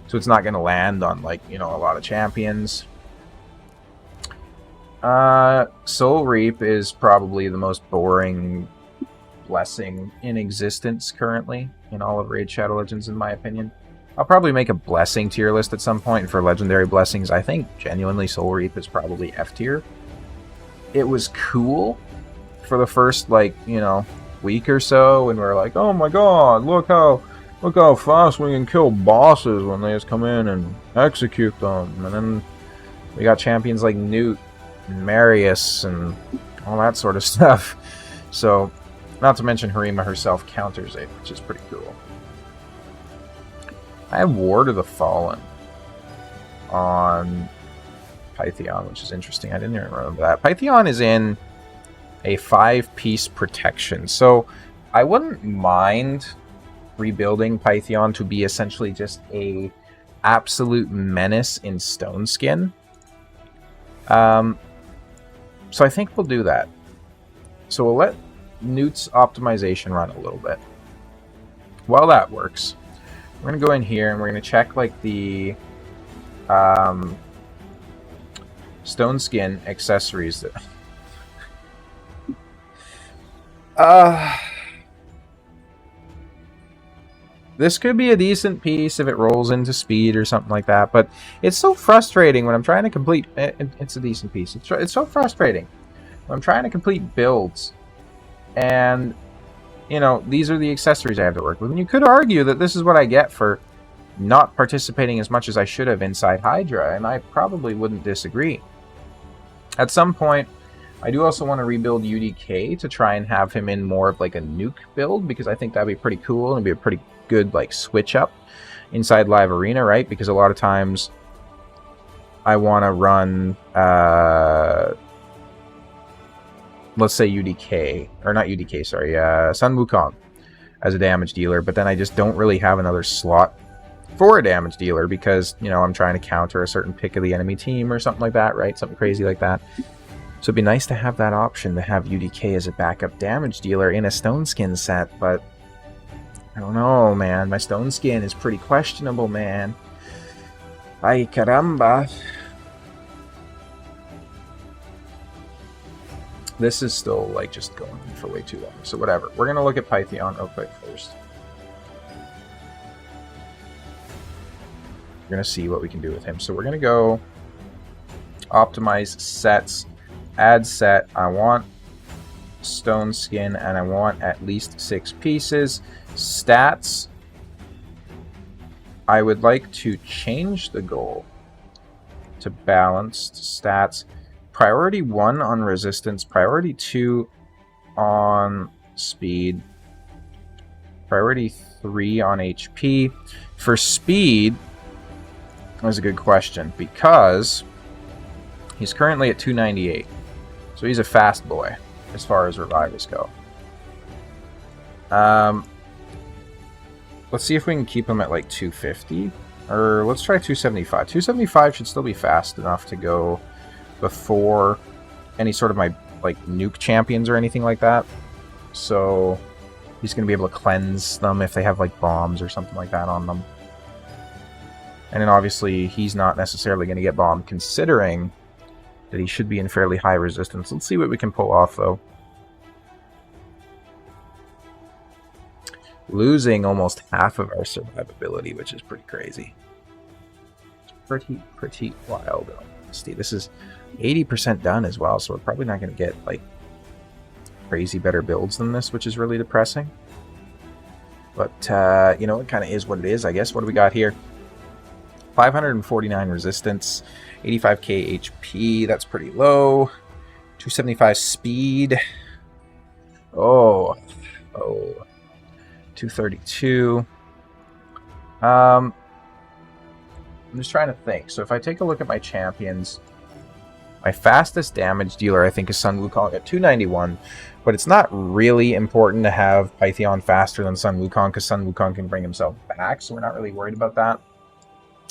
So it's not going to land on, like, you know, a lot of champions. Soul Reap is probably the most boring blessing in existence currently in all of Raid Shadow Legends, in my opinion. I'll probably make a blessing tier list at some point, and for legendary blessings, I think genuinely Soul Reap is probably F tier. It was cool for the first, like, you know, week or so, and we were like, oh my god, look how fast we can kill bosses when they just come in and execute them. And then we got champions like Newt and Marius and all that sort of stuff. So, not to mention Harima herself counters it, which is pretty cool. I have Ward of the Fallen on Pythion, which is interesting. I didn't even remember that. Pythion is in a 5-piece protection. So I wouldn't mind rebuilding Pythion to be essentially just a absolute menace in Stone Skin. So I think we'll do that. So we'll let Newt's optimization run a little bit. While that works, we're going to go in here and we're going to check like the Stone Skin accessories that this could be a decent piece if it rolls into speed or something like that, but it's so frustrating when I'm trying to complete... It's a decent piece. It's so frustrating when I'm trying to complete builds, and, you know, these are the accessories I have to work with. And you could argue that this is what I get for not participating as much as I should have inside Hydra, and I probably wouldn't disagree. At some point, I do also want to rebuild UDK to try and have him in more of like a nuke build, because I think that'd be pretty cool and be a pretty good like switch up inside live arena, right? Because a lot of times I want to run let's say UDK, or not UDK, sorry, Sun Wukong as a damage dealer, but then I just don't really have another slot for a damage dealer because, you know, I'm trying to counter a certain pick of the enemy team or something like that, right? Something crazy like that. So it'd be nice to have that option to have UDK as a backup damage dealer in a Stone Skin set, but I don't know, man. My Stone Skin is pretty questionable, man. Ay caramba. This is still, like, just going on for way too long. So whatever. We're going to look at Pythion real quick first. We're going to see what we can do with him. So we're going to go optimize sets, add set. I want Stone Skin, and I want at least 6 pieces. Stats. I would like to change the goal to balanced stats. Priority 1 on resistance, priority 2 on speed, priority 3 on HP. For speed, that's a good question, because he's currently at 298, so he's a fast boy as far as revivers go. Let's see if we can keep him at like 250, or let's try 275. 275 should still be fast enough to go before any sort of my like nuke champions or anything like that. So he's going to be able to cleanse them if they have like bombs or something like that on them. And then obviously he's not necessarily going to get bombed, considering that he should be in fairly high resistance. Let's see what we can pull off though. Losing almost half of our survivability, which is pretty crazy. It's pretty wild. This is 80% done as well, so we're probably not going to get like crazy better builds than this, which is really depressing. But you know, it kind of is what it is, I guess. What do we got here? 549 resistance, 85k HP. That's pretty low. 275 speed. Oh, 232. I'm just trying to think. So if I take a look at my champions, my fastest damage dealer I think is Sun Wukong at 291, but it's not really important to have Pythion faster than Sun Wukong because Sun Wukong can bring himself back, so we're not really worried about that.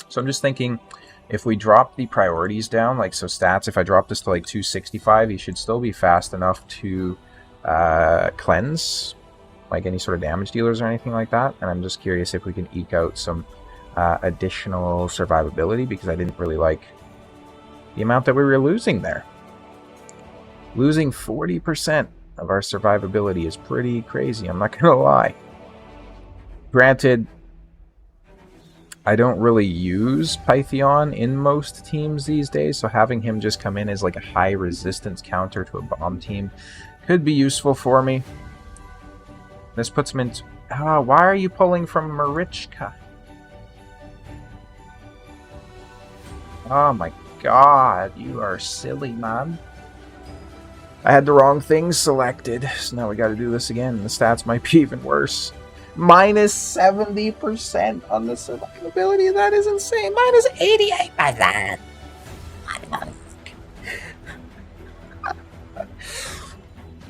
So I'm just thinking, if we drop the priorities down, like so stats, if I drop this to like 265, he should still be fast enough to cleanse like any sort of damage dealers or anything like that. And I'm just curious if we can eke out some additional survivability, because I didn't really like the amount that we were losing there. Losing 40% of our survivability is pretty crazy, I'm not gonna lie. Granted, I don't really use Pythion in most teams these days, so having him just come in as like a high resistance counter to a bomb team could be useful for me. This puts him in... why are you pulling from Marichka? Oh my god, you are silly, man. I had the wrong things selected, so now we gotta do this again. The stats might be even worse. Minus 70% on the survivability, that is insane. Minus 88%.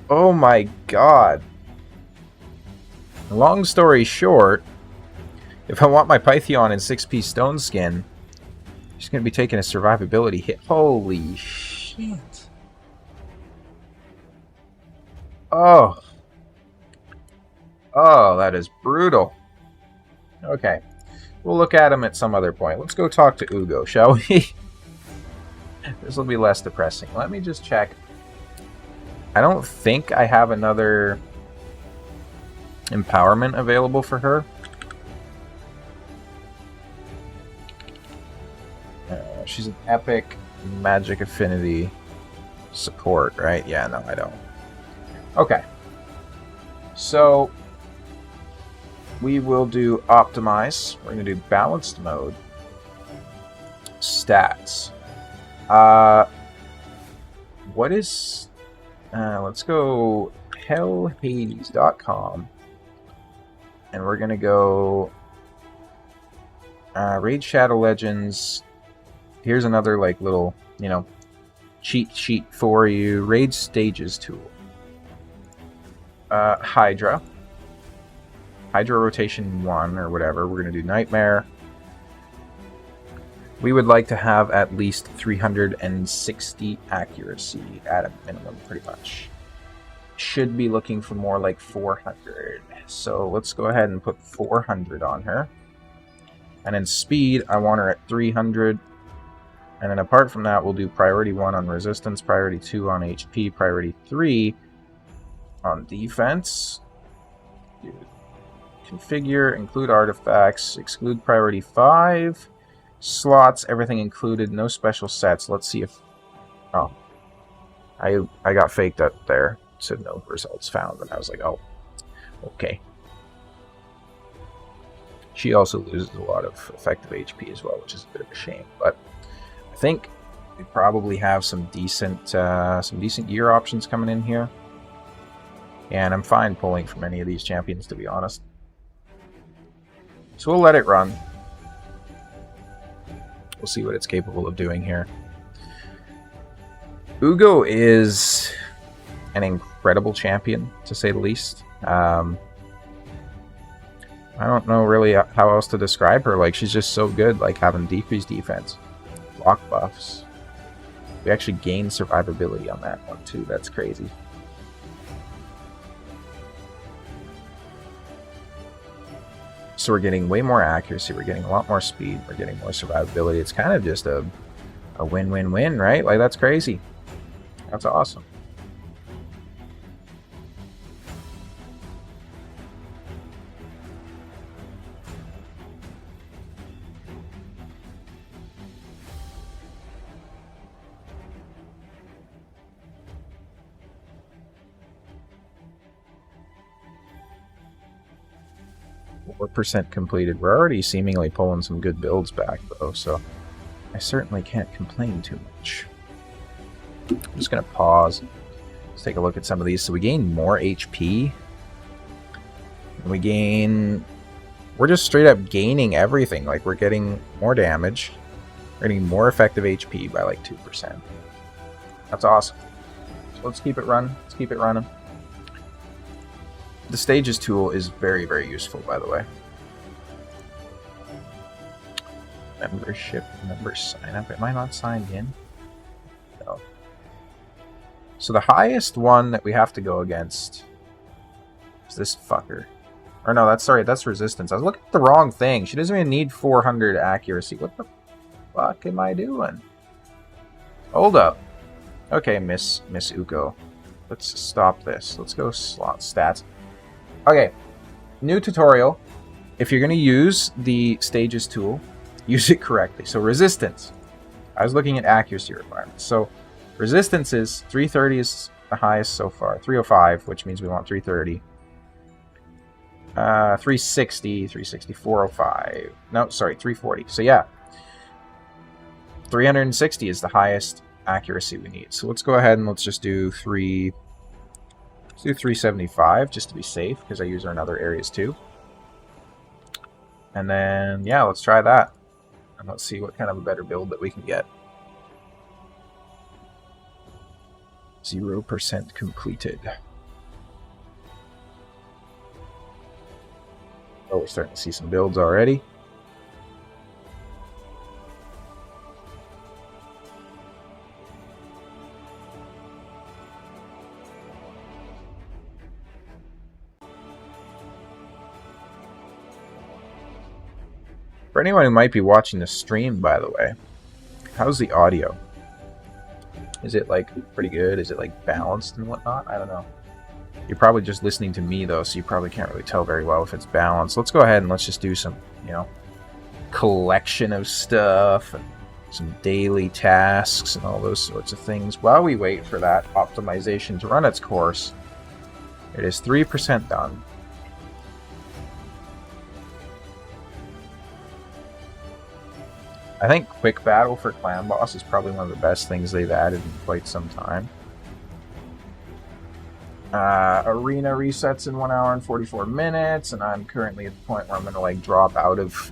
Oh my god. Long story short, if I want my Pythion in 6-piece stone skin, she's going to be taking a survivability hit. Holy shit. Oh. Oh, that is brutal. Okay. We'll look at him at some other point. Let's go talk to Ugo, shall we? This will be less depressing. Let me just check. I don't think I have another empowerment available for her. She's an epic magic affinity support, right? Yeah, no, I don't. Okay. So we will do optimize. We're going to do balanced mode. Stats. What is... let's go hellhades.com. And we're going to go... Raid Shadow Legends. Here's another, like, little, you know, cheat sheet for you. Raid Stages tool. Hydra. Hydra rotation 1 or whatever. We're going to do Nightmare. We would like to have at least 360 accuracy at a minimum, pretty much. Should be looking for more like 400. So let's go ahead and put 400 on her. And in speed, I want her at 300. And then apart from that, we'll do priority 1 on resistance, priority 2 on HP, priority 3 on defense. Configure, include artifacts, exclude priority 5. Slots, everything included, no special sets. Let's see if... Oh. I got faked up there. It said no results found, and I was like, oh, okay. She also loses a lot of effective HP as well, which is a bit of a shame. But I think we probably have some decent gear options coming in here. And I'm fine pulling from any of these champions, to be honest. So we'll let it run. We'll see what it's capable of doing here. Ugo is an incredible champion, to say the least. I don't know really how else to describe her. Like, she's just so good, like having decreased defense, block buffs. We actually gain survivability on that one too. That's crazy. So we're getting way more accuracy, we're getting a lot more speed, we're getting more survivability. It's kind of just a win-win-win, right? Like, that's crazy. That's awesome. Percent completed. We're already seemingly pulling some good builds back though, so I certainly can't complain too much. I'm just gonna pause. Let's take a look at some of these. So we gain more HP. And we're just straight up gaining everything. Like, we're getting more damage. We're getting more effective HP by like 2%. That's awesome. So let's keep it running. Let's keep it running. The Stages tool is very, very useful, by the way. Membership, member sign up. Am I not signed in? No. So the highest one that we have to go against is this fucker. Or no, that's resistance. I was looking at the wrong thing. She doesn't even need 400 accuracy. What the fuck am I doing? Hold up. Okay, Miss Uko. Let's stop this. Let's go slot stats. Okay, new tutorial. If you're going to use the Stages tool, use it correctly. So resistance. I was looking at accuracy requirements. So resistance is 330 is the highest so far. 305, which means we want 330. 360, 360, 405. No, sorry, 340. So yeah, 360 is the highest accuracy we need. So let's go ahead and let's just do 375 just to be safe, because I use her in other areas too. And then, yeah, let's try that. And let's see what kind of a better build that we can get. 0% completed. we're starting to see some builds already. For anyone who might be watching the stream, by the way, how's the audio? Is it like pretty good? Is it like balanced and whatnot? I don't know. You're probably just listening to me though, so you probably can't really tell very well if it's balanced. Let's go ahead and let's just do some, collection of stuff and some daily tasks and all those sorts of things while we wait for that optimization to run its course. It is 3% done. I think quick battle for clan boss is probably one of the best things they've added in quite some time. Arena resets in 1 hour and 44 minutes, and I'm currently at the point where I'm going to like drop out of,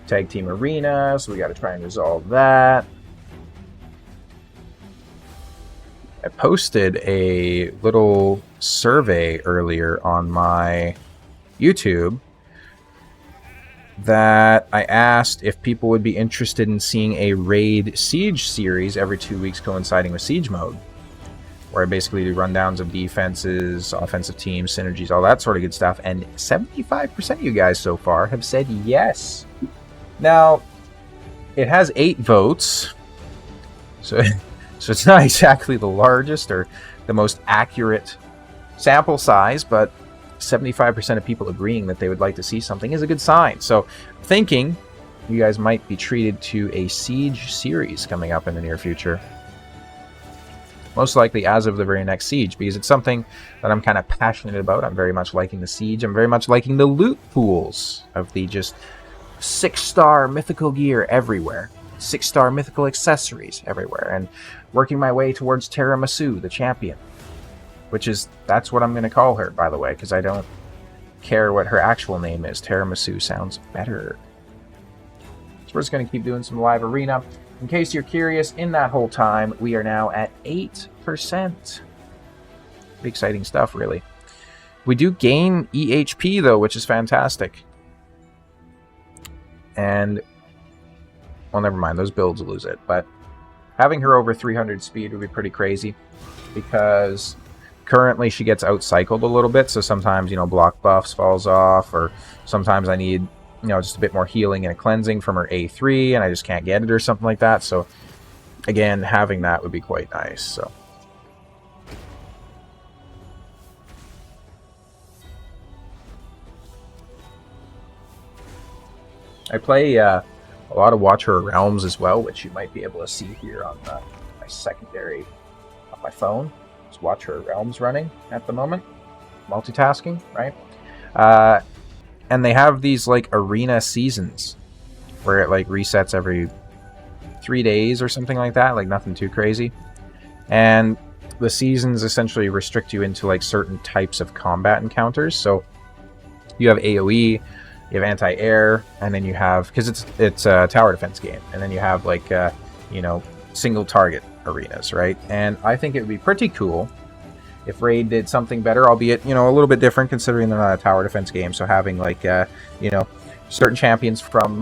tag team arena, so we got to try and resolve that. I posted a little survey earlier on my YouTube that I asked if people would be interested in seeing a raid siege series every 2 weeks coinciding with siege mode, where I basically do rundowns of defenses, offensive teams, synergies, all that sort of good stuff, and 75% of you guys so far have said yes. Now, it has 8 votes, so it's not exactly the largest or the most accurate sample size, but 75% of people agreeing that they would like to see something is a good sign. So I'm thinking you guys might be treated to a siege series coming up in the near future. Most likely as of the very next siege, because it's something that I'm kind of passionate about. I'm very much liking the siege. I'm very much liking the loot pools of the just 6-star mythical gear everywhere. 6-star mythical accessories everywhere. And working my way towards Tiramisu, the champion. That's what I'm going to call her, by the way, because I don't care what her actual name is. Tiramisu sounds better. So we're just going to keep doing some live arena. In case you're curious, in that whole time, we are now at 8%. Pretty exciting stuff, really. We do gain EHP, though, which is fantastic. And, well, never mind. Those builds lose it. But having her over 300 speed would be pretty crazy, because currently she gets outcycled a little bit. So sometimes, block buffs falls off, or sometimes I need just a bit more healing and a cleansing from her A3, and I just can't get it or something like that. So, again, having that would be quite nice. So, I play a lot of Watch Her Realms as well, which you might be able to see here on my secondary on my phone. It's Watch Her Realms running at the moment, multitasking, right? And they have these like arena seasons where it like resets every 3 days or something like that, like nothing too crazy. And the seasons essentially restrict you into like certain types of combat encounters. So you have AoE, you have anti-air, and then you have, because it's a tower defense game, and then you have like single target arenas, right? And I think it would be pretty cool if Raid did something better, albeit, a little bit different considering they're not a tower defense game. So having like, certain champions from,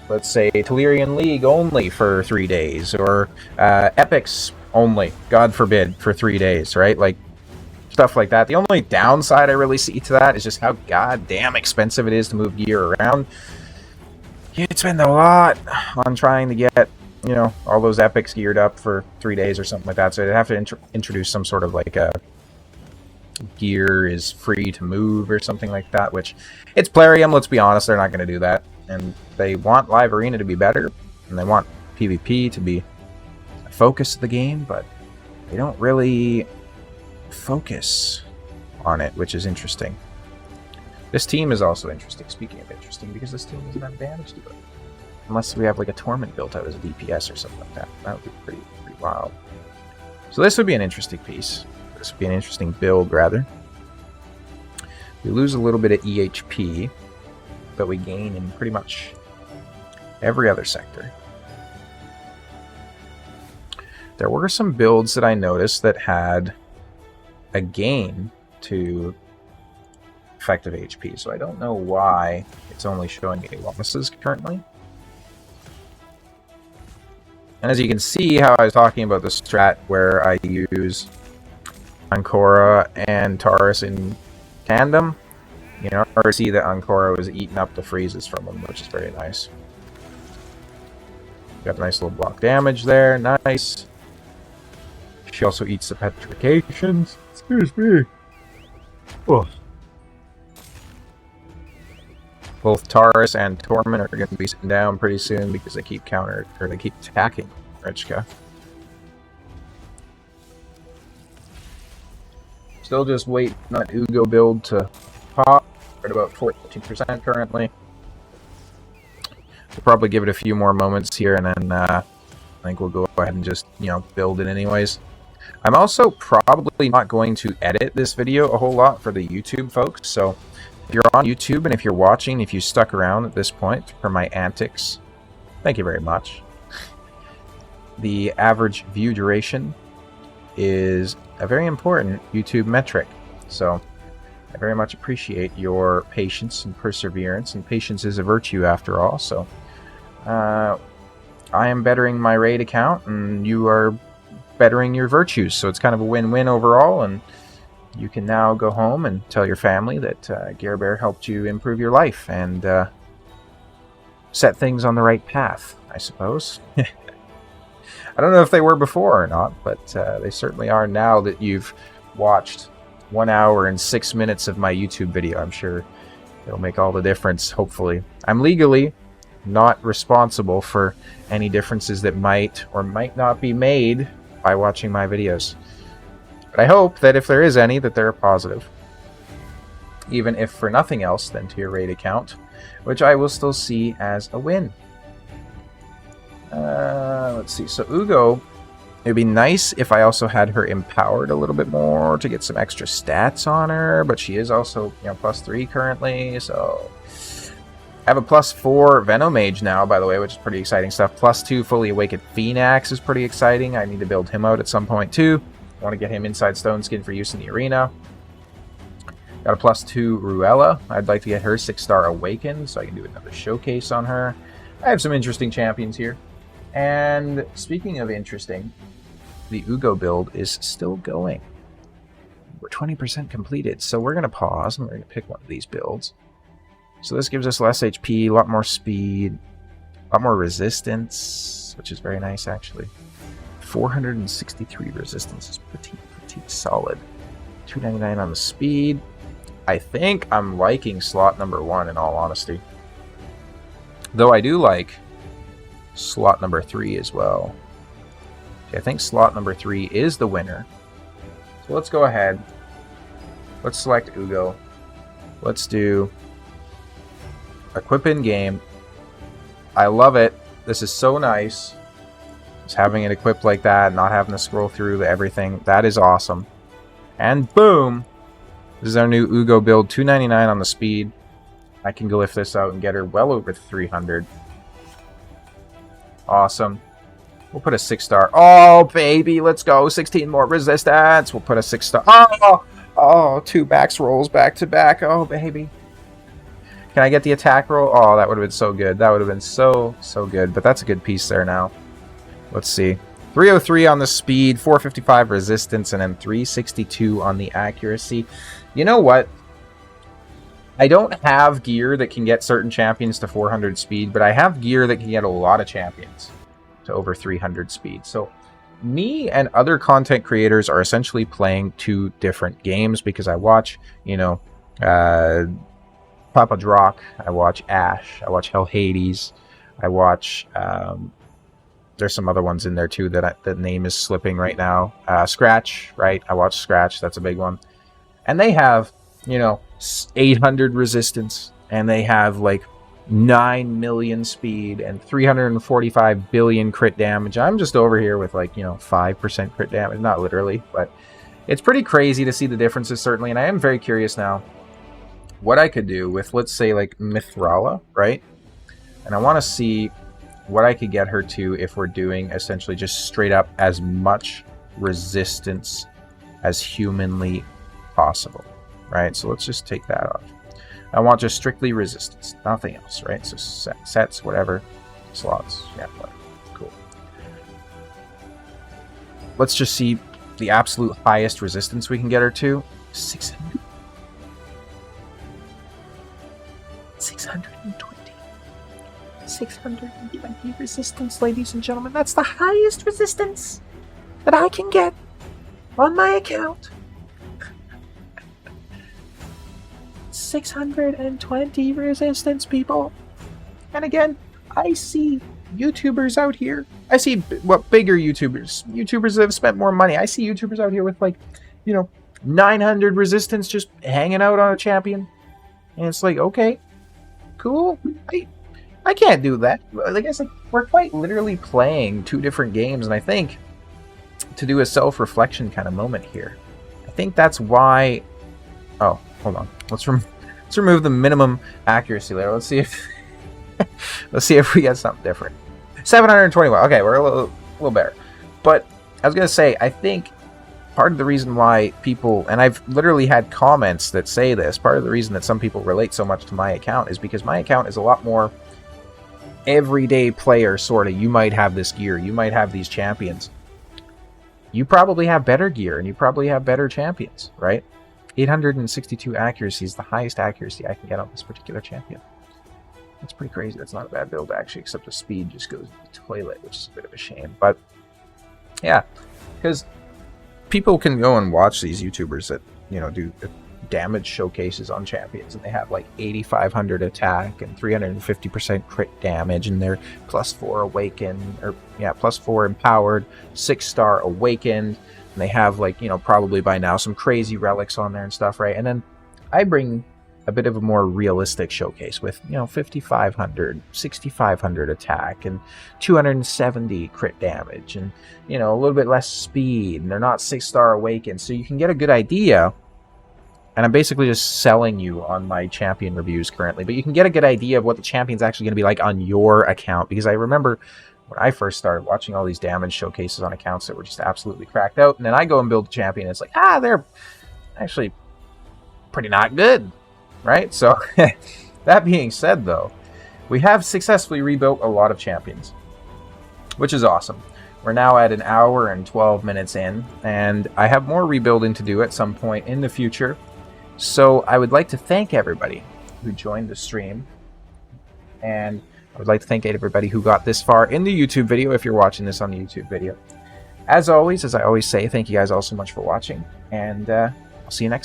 let's say, Telerian League only for 3 days, or Epics only, God forbid, for 3 days, right? Like, stuff like that. The only downside I really see to that is just how goddamn expensive it is to move gear around. You'd spend a lot on trying to get all those epics geared up for 3 days or something like that. So they'd have to introduce some sort of like a gear is free to move or something like that, which it's Plarium, let's be honest, they're not going to do that. And they want Live Arena to be better, and they want PvP to be a focus of the game, but they don't really focus on it, which is interesting. This team is also interesting, speaking of interesting, because this team doesn't have damage to it. Unless we have like a Torment built out as a DPS or something like that. That would be pretty wild. So this would be an interesting piece. This would be an interesting build, rather. We lose a little bit of EHP, but we gain in pretty much every other sector. There were some builds that I noticed that had a gain to effective HP, so I don't know why it's only showing me losses currently. And as you can see how I was talking about the strat where I use Ancora and Taurus in tandem, you know, or see that Ancora was eating up the freezes from them, which is very nice. Got a nice little block damage there, nice. She also eats the petrifications. Excuse me. Oh. Both Taurus and Torment are going to be sitting down pretty soon because they keep they keep attacking Richka. Still just waiting on that Ugo build to pop. We're at about 14% currently. We'll probably give it a few more moments here, and then I think we'll go ahead and just, you know, build it anyways. I'm also probably not going to edit this video a whole lot for the YouTube folks, so if you're on YouTube and if you're watching, if you stuck around at this point for my antics, thank you very much. The average view duration is a very important YouTube metric, so I very much appreciate your patience and perseverance, and patience is a virtue after all, so I am bettering my raid account and you are bettering your virtues, so it's kind of a win-win overall, and you can now go home and tell your family that Gearbear helped you improve your life and set things on the right path, I suppose. I don't know if they were before or not, but they certainly are now that you've watched 1 hour and 6 minutes of my YouTube video. I'm sure it'll make all the difference, hopefully. I'm legally not responsible for any differences that might or might not be made by watching my videos. But I hope that if there is any, that they're positive. Even if for nothing else than to your raid account, which I will still see as a win. Let's see. So Ugo, it'd be nice if I also had her empowered a little bit more to get some extra stats on her, but she is also, you know, +3 currently, so I have a +4 Venomage now, by the way, which is pretty exciting stuff. +2 Fully Awakened Phoenix is pretty exciting. I need to build him out at some point too. I want to get him inside Stone Skin for use in the arena. Got a +2 Ruella. I'd like to get her 6-star Awakened so I can do another showcase on her. I have some interesting champions here. And speaking of interesting, the Ugo build is still going. We're 20% completed, so we're going to pause and we're going to pick one of these builds. So this gives us less HP, a lot more speed, a lot more resistance, which is very nice actually. 463 resistance is pretty solid. 299 on the speed. I think I'm liking slot number 1 in all honesty. Though I do like slot number 3 as well. Okay, I think slot number 3 is the winner. So let's go ahead. Let's select Ugo. Let's do equip in game. I love it. This is so nice. Just having it equipped like that, not having to scroll through everything. That is awesome. And boom! This is our new Ugo build. 299 on the speed. I can go lift this out and get her well over 300. Awesome. We'll put a 6-star. Oh, baby, let's go. 16 more resistance. We'll put a 6-star. Oh, 2 backs rolls back to back. Oh, baby. Can I get the attack roll? Oh, that would have been so good. That would have been so good. But that's a good piece there now. Let's see. 303 on the speed, 455 resistance, and then 362 on the accuracy. You know what? I don't have gear that can get certain champions to 400 speed, but I have gear that can get a lot of champions to over 300 speed. So me and other content creators are essentially playing 2 different games because I watch, you know, Papa Drock, I watch Ash, I watch Hell Hades, I watch, there's some other ones in there too that the name is slipping right now. Scratch, right? I watch Scratch, that's a big one. And they have, you know, 800 resistance, and they have like 9 million speed and 345 billion crit damage. I'm just over here with like, you know, 5% crit damage, not literally, but it's pretty crazy to see the differences certainly. And I am very curious now what I could do with, let's say, like Mithrala, right? And I want to see what I could get her to if we're doing essentially just straight up as much resistance as humanly possible. right? So let's just take that off. I want just strictly resistance, nothing else, right? So sets, whatever, slots, yeah, whatever. Cool. Let's just see the absolute highest resistance we can get her to. 600. 620. 620 resistance, ladies and gentlemen. That's the highest resistance that I can get on my account. 620 resistance, people. And again, I see YouTubers out here. I see bigger YouTubers that have spent more money. I see YouTubers out here with, like, 900 resistance just hanging out on a champion. And it's like, okay, cool. I can't do that. Like I said, we're quite literally playing two different games, and I think to do a self-reflection kind of moment here, I think that's why. Oh, hold on. Let's remove the minimum accuracy layer. Let's see if we get something different. 721. Okay, we're a little better. But I was gonna say, I think part of the reason why people, and I've literally had comments that say this, part of the reason that some people relate so much to my account is because my account is a lot more everyday player, sort of. You might have this gear, you might have these champions. You probably have better gear, and you probably have better champions, right? 862 accuracy is the highest accuracy I can get on this particular champion. That's pretty crazy. That's not a bad build, actually, except the speed just goes to the toilet, which is a bit of a shame. But, yeah, because people can go and watch these YouTubers that, do damage showcases on champions, and they have like 8,500 attack and 350% crit damage, and they're +4 awakened, or +4 empowered, 6-star awakened, and they have, like, probably by now some crazy relics on there and stuff, right? And then I bring a bit of a more realistic showcase with 5,500, 6,500 attack and 270 crit damage, and a little bit less speed, and they're not 6-star awakened, so you can get a good idea. And I'm basically just selling you on my champion reviews currently, but you can get a good idea of what the champion's actually going to be like on your account, because I remember when I first started watching all these damage showcases on accounts that were just absolutely cracked out, and then I go and build a champion, and it's like, they're actually pretty not good, right? So that being said, though, we have successfully rebuilt a lot of champions, which is awesome. We're now at 1 hour and 12 minutes in, and I have more rebuilding to do at some point in the future. So I would like to thank everybody who joined the stream, and I would like to thank everybody who got this far in the YouTube video, if you're watching this on the YouTube video. As always, as I always say, thank you guys all so much for watching, and I'll see you next time.